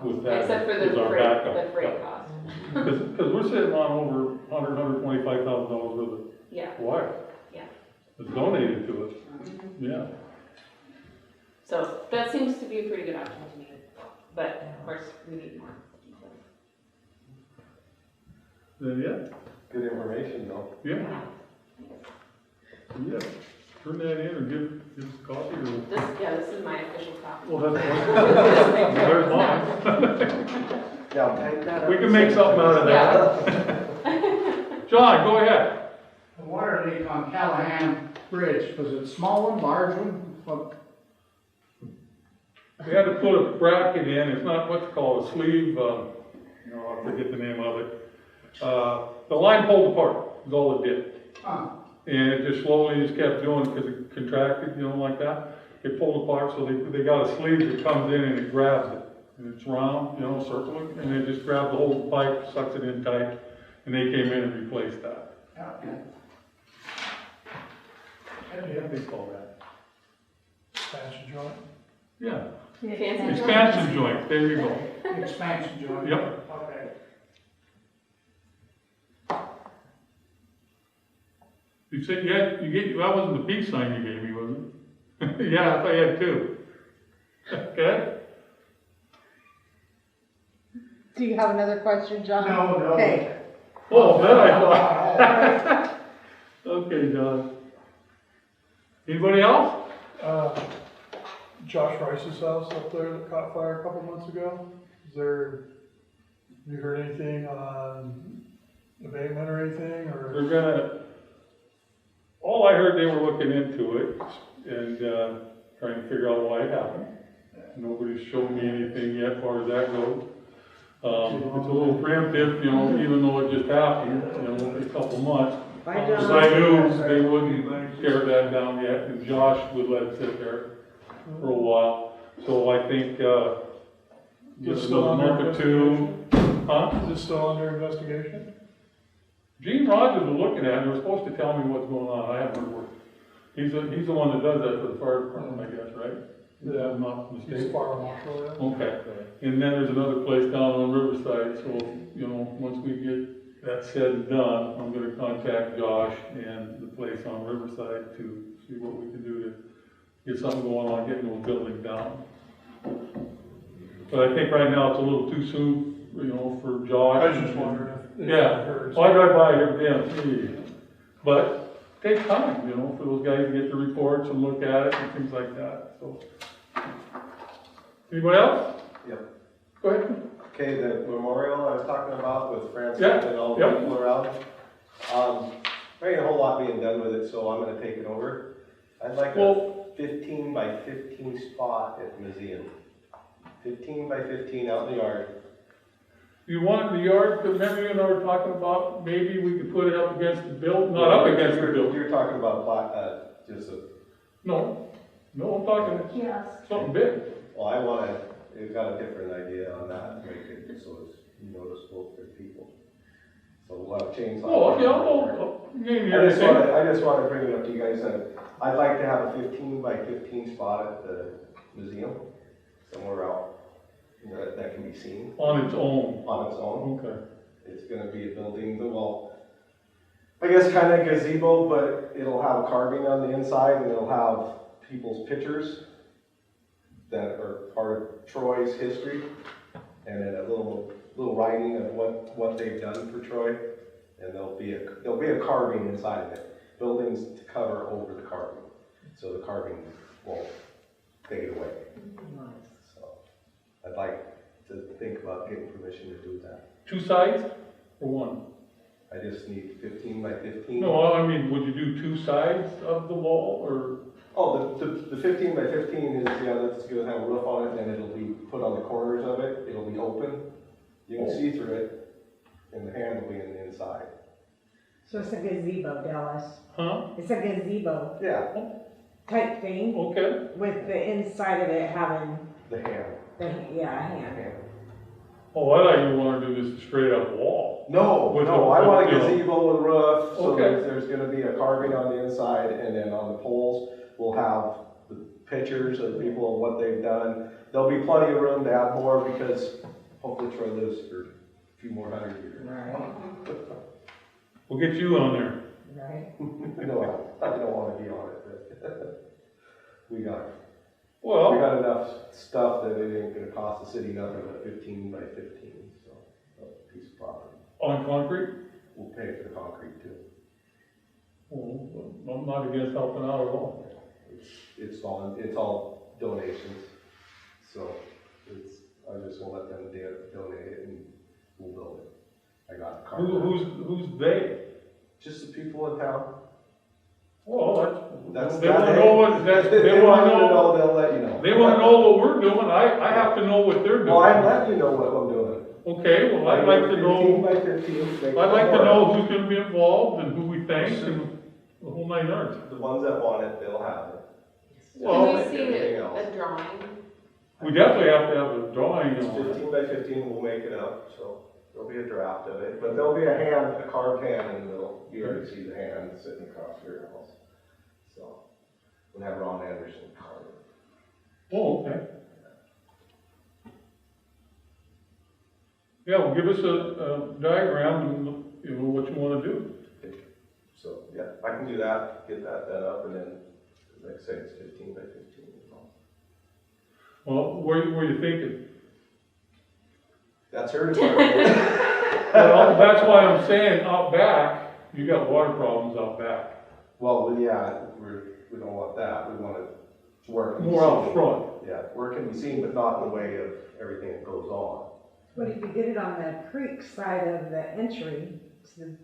With that, Except for is the our freight, backup. the freight cost. Cause we're sitting on over $125,000 worth Yeah, of wire. Yeah. It's donated to us, yeah. so that seems to be a pretty good option to me, but of course, we need more details. Then, yeah, Good information though. yeah, yeah. Turn that in or give us a copy or. This is my official copy. Well, that's, there's mine. Yeah, type that up. We can make something out of that. John, go ahead. The water leak on Callahan Bridge, was it small one, large one? What- We had to put a bracket in, it's not what's called a sleeve, I forget the name of it. The line pulled apart, is all it did. Huh, And it just slowly just kept going because it contracted, you know, like that. It pulled apart, so they got a sleeve that comes in and it grabs it. And it's round, you know, circling, and it just grabs the whole pipe, sucks it in tight, and they came in and replaced that. yeah. What do they call that? Expansion joint. Yeah, Fancy expansion joint, there you go. Expansion joint? Yep. Okay. You said that wasn't the peace sign you gave me, was it? Yeah, I had two. Okay? Do you have another question, John? No, no. Okay. Oh, that I thought. Okay, John. Anybody else? Josh Rice's house up there that caught fire a couple months ago, have you heard anything on abatement or anything, or? They're gonna, all I heard, they were looking into it and, trying to figure out why it happened. Nobody's shown me anything yet as far as that goes. It's a little preemptive, you know, even though it just happened, you know, a couple months. Bye, Because John. I knew they wouldn't tear that down yet, and Josh would let it sit there for a while. So I think, just another month or two. Huh? Is this still under investigation? Gene Rogers was looking at it, he was supposed to tell me what's going on, I haven't heard word. He's the one that does that for the fire department, I guess, right? If I'm not He's mistaken. fire marshal, yeah. Okay, and then there's another place down on Riverside, so, you know, once we get that said and done, I'm gonna contact Josh and the place on Riverside to see what we can do to get something going on, getting those buildings down. But I think right now it's a little too soon, you know, for Josh. I was just wondering if. Yeah, well, I drive by every day and see, but it takes time, you know, for those guys to get the reports and look at it and things like that, so. Anybody else? Yep. Go ahead. Okay, the memorial I was talking about with Francis Yeah, and all the yep. people around. There ain't a whole lot being done with it, so I'm gonna take it over. I'd like a Well- 15 by 15 spot at the museum. 15 by 15 out in the yard. You want the yard, remember you and I were talking about, maybe we could put it up against the building, not up against the building. You're talking about just a, No, I'm talking Yes. something big. well, I wanna, we've got a different idea on that, make it so it's noticeable for people. So we'll have chainsaw. Oh, okay, I'll name I just everything. wanna bring it up to you guys, I'd like to have a 15 by 15 spot at the museum, somewhere out, that can be seen On its own, on its own. okay. It's gonna be a building, well, I guess kinda gazebo, but it'll have carving on the inside and it'll have people's pictures that are part of Troy's history, and then a little writing of what they've done for Troy, and there'll be a carving inside of it, buildings to cover over the carving, so the carving won't fade away. So I'd like to think about getting permission to do that. 2 sides or 1? I just need 15 by 15. No, I mean, would you do 2 sides of the wall, or? Oh, the 15 by 15 is, yeah, that's gonna have a roof on it, and it'll be put on the corners of it, it'll be open. You can see through it, and the hand will be in the inside. So it's a gazebo, Dallas. Huh? It's a gazebo Yeah, type thing Okay. with the inside of it having the hand. a hand. Oh, I thought you wanted to do this straight up wall. No, With no, a- I want a with, you know- gazebo with a roof, so Okay. there's gonna be a carving on the inside, and then on the poles, we'll have the pictures of people and what they've done. There'll be plenty of room to add more, because hopefully Troy lives for a few more 100 years. Right, We'll get you on there. right. No, I don't wanna be on it, but we got Well, enough stuff that it ain't gonna cost the city nothing but 15 by 15, so, a piece of property. on concrete? We'll pay for the concrete too. Well, I'm not against helping out at all. It's all donations, so I just gonna let them donate it and we'll build it. I got the carpenter. Who's they? Just the people in town. Well, That's they wanna know what, they wanna know, they'll let you know. they wanna know what we're doing, I have to know what they're doing. Well, I'm letting you know what I'm doing. Okay, well, I'd like to 15 know, by 15. I'd like to know who's gonna be involved and who we thank and the whole 9 yards. The ones that want it, they'll have it. Well, Can we like see everything else. a drawing? we definitely have to have a drawing It's on it. 15 by 15, we'll make it up, so there'll be a draft of it, but there'll be a hand, a carved hand in the middle. You already see the hand sitting across your house. So, we'll have Ron Anderson carve it. Oh, okay. Yeah, well, give us a diagram and, you know, what you wanna do. So, yeah, I can do that, get that done up, and then, like I say, it's 15 by 15. Well, where you thinking? That's her department. Well, that's why I'm saying out back, you got water problems out back. Well, yeah, we don't want that, we want it to work. and be More out seen. front. Yeah, work can be seen, but not in the way of everything that goes on. What if you did it on the creek side of the entry, to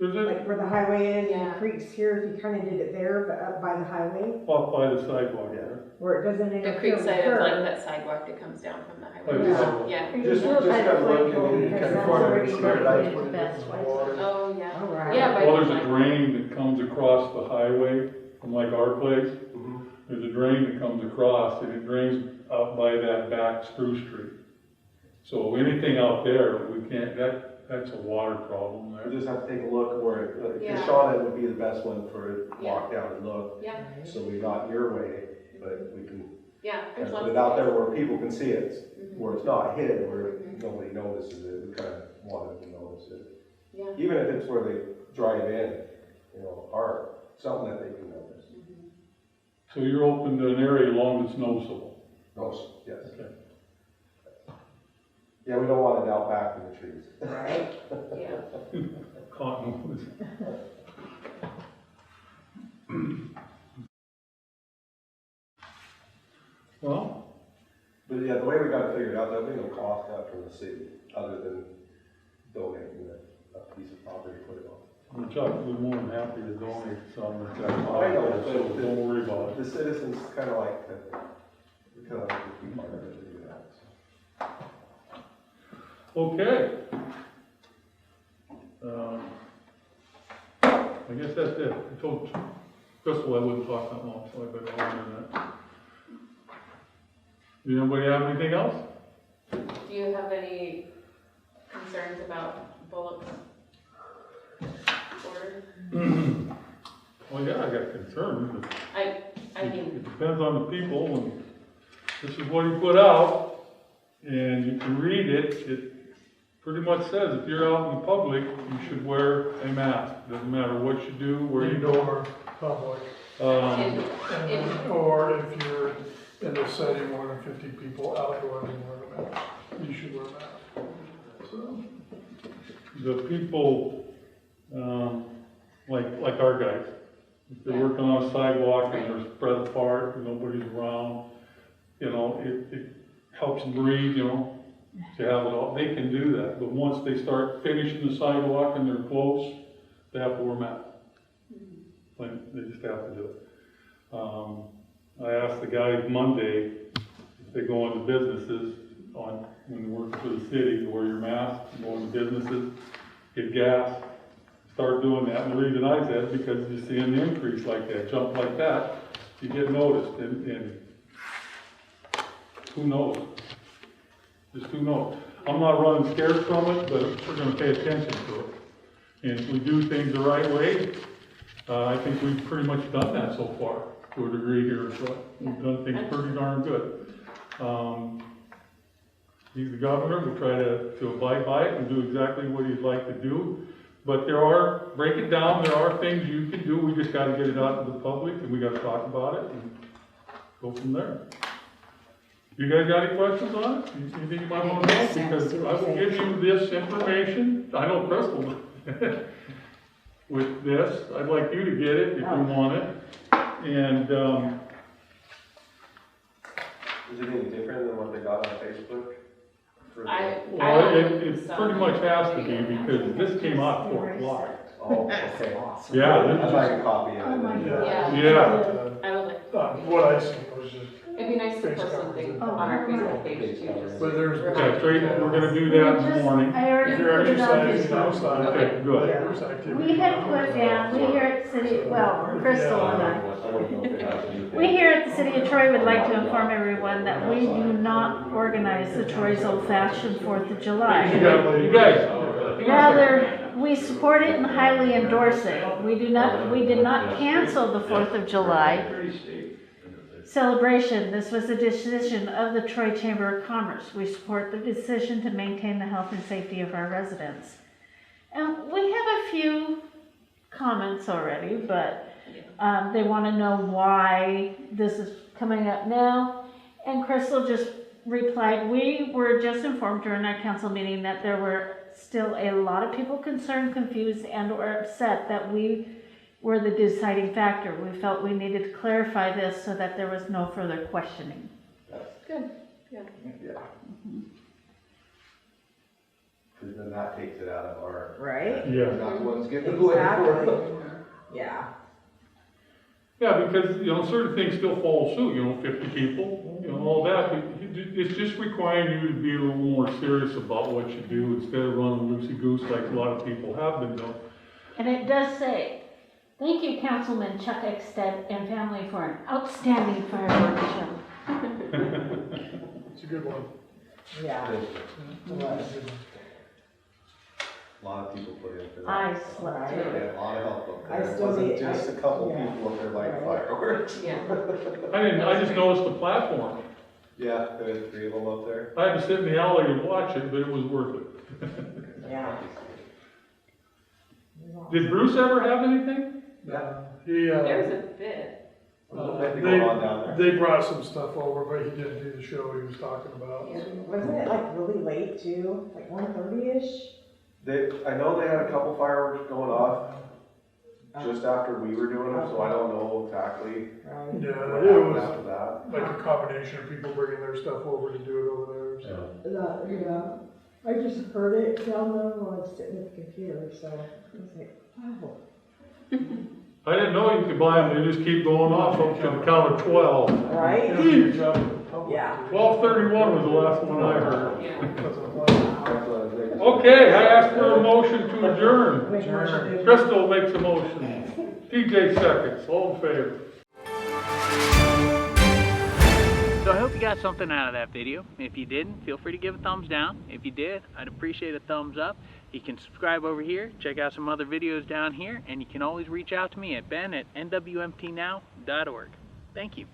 Is the, it like where the highway is, and Yeah. the creek's here, if you kinda did it there, but up by the highway, off by the sidewalk there? where it doesn't The interfere creek with side is like her. that sidewalk that comes down from the Like highway. the Yeah. sidewalk. Yeah. Just gotta look and then Because kind that's of already dedicated put it best in way. the water. Oh, yeah. All right. Yeah, but. Well, there's a drain that comes across the highway from like our place. Mhm. There's a drain that comes across and it drains out by that back Spruce Street. So anything out there, we can't, that's a water problem We there. just have to take a look where, Yeah. Kashana would be the best one for it, Yeah. walk down and look, Yeah, so we got your way, but we can yeah. There's put lots it of out there ways. where people can see it, Mhm. where it's not hid, where Mhm. nobody notices it, we kind of wanted to notice it. Yeah. Even if it's where they drive in, you know, or something that they can notice. So you're open to an area as long as it's noticeable. Yes. Okay. Yeah, we don't want it out back in the trees. Right. Yeah. Cottonwoods. Well, But yeah, the way we got it figured out, there'll be no cost out from the city, other than donating a piece of property to put it on. Chuck, we're more than happy to donate some, I know, so but don't worry about it. the citizens kind of like to, we kind of like to be part of it, to do that, so. Okay. I guess that's it. I told Crystal I wouldn't talk that long, so I better hold on to that. Does anybody have anything else? Do you have any concerns about Bullock's order? Well, yeah, I got concerns, but I mean, it depends on the people, and this is what he put out, and you can read it. It pretty much says if you're out in the public, you should wear a mask. Doesn't matter what you do, where you go. Indoor, public, Um, or if you're in the setting, more than 50 people outdoors, and wear a mask. You should wear a mask. So, The people, like our guys, if they're working on a sidewalk and they're spread apart and nobody's around, you know, it helps them breathe, you know, to have it all, they can do that. But once they start finishing the sidewalk and they're close, they have to wear masks. Like, they just have to do it. I asked the guys Monday if they go into businesses when they work for the city, to wear your mask, go into businesses, get gas, start doing that. And the reason I said is because you see an increase like that, jump like that, you get noticed, and who knows? Just who knows? I'm not running scared from it, but we're gonna pay attention to it. And if we do things the right way, I think we've pretty much done that so far, to a degree here, so we've done things pretty darn good. He's the governor, we try to abide by it and do exactly what he'd like to do. But break it down, there are things you can do, we just gotta get it out to the public, and we gotta talk about it, and go from there. You guys got any questions on it? Anything you might want to know? Because I will give you this information, I know Crystal with this, I'd like you to get it if you want it, and, Is it any different than what they got on Facebook? well, it pretty much has to be, because this came out at 4 o'clock. Oh, okay. Yeah, I'd like a copy of it. Oh my Yeah. yeah. I would like, what I seen was just, it'd be nice to post something on our Facebook page too, just. but there's. Okay, Trey, we're gonna do that in the morning. I already If you're put it on exercising Facebook. outside. Okay, good. Yeah, there's activity. We had put down, we here at City, well, Crystal and I, we here at the City of Troy would like to inform everyone that we do not organize the Troy's Old Fashioned 4th of July. You guys. Rather, we support it and highly endorse it. We did not cancel the 4th of July celebration. This was a decision of the Troy Chamber of Commerce. We support the decision to maintain the health and safety of our residents. And we have a few comments already, but they want to know why this is coming up now. And Crystal just replied, we were just informed during our council meeting that there were still a lot of people concerned, confused, and or upset that we were the deciding factor. We felt we needed to clarify this so that there was no further questioning. Good, yeah. Yeah. Because then that takes it out of our. Right? Yeah. Not the ones getting the blame for it. Exactly. Yeah. Yeah, because, you know, certain things still follow suit, you know, 50 people, you know, all that, but it's just requiring you to be a little more serious about what you do instead of running loosey-goose like a lot of people have been doing. And it does say, thank you, Councilman Chuck Ekstead and family for an outstanding fireworks show. It's a good one. Yeah. A lot of people put in for that. I slept Right. through They it. had a lot of help up I there. It still wasn't need- just a couple yeah. people up there like Right. fireworks. Yeah. I just noticed the platform. Yeah, there was 3 of them up there. I had to sit in the alley and watch it, but it was worth it. Yeah. Did Bruce ever have anything? Yeah. He, There's a bit. There's a bit going on down there. they brought some stuff over, but he didn't do the show he was talking about. Yeah. Wasn't it like really late too? Like 1:30-ish? I know they had a couple fireworks going off just after we were doing them, so I don't know exactly Right. Yeah, what it happened was after that. like a combination of people bringing their stuff over to do it over there, so. Yeah. I just heard it down there while I was sitting at the computer, so I was like, wow. I didn't know you could buy them, they just keep going off up to the count of 12. Right? It'll be a job for the public. Yeah. 12:31 was the last one I heard. Yeah. Because of the- That's what I was thinking. Okay, I asked for a motion to adjourn. Make a motion to- Crystal makes a motion. TJ seconds, all in favor. So I hope you got something out of that video. If you didn't, feel free to give a thumbs down. If you did, I'd appreciate a thumbs up. You can subscribe over here, check out some other videos down here, and you can always reach out to me at ben@nwmtnow.org. Thank you.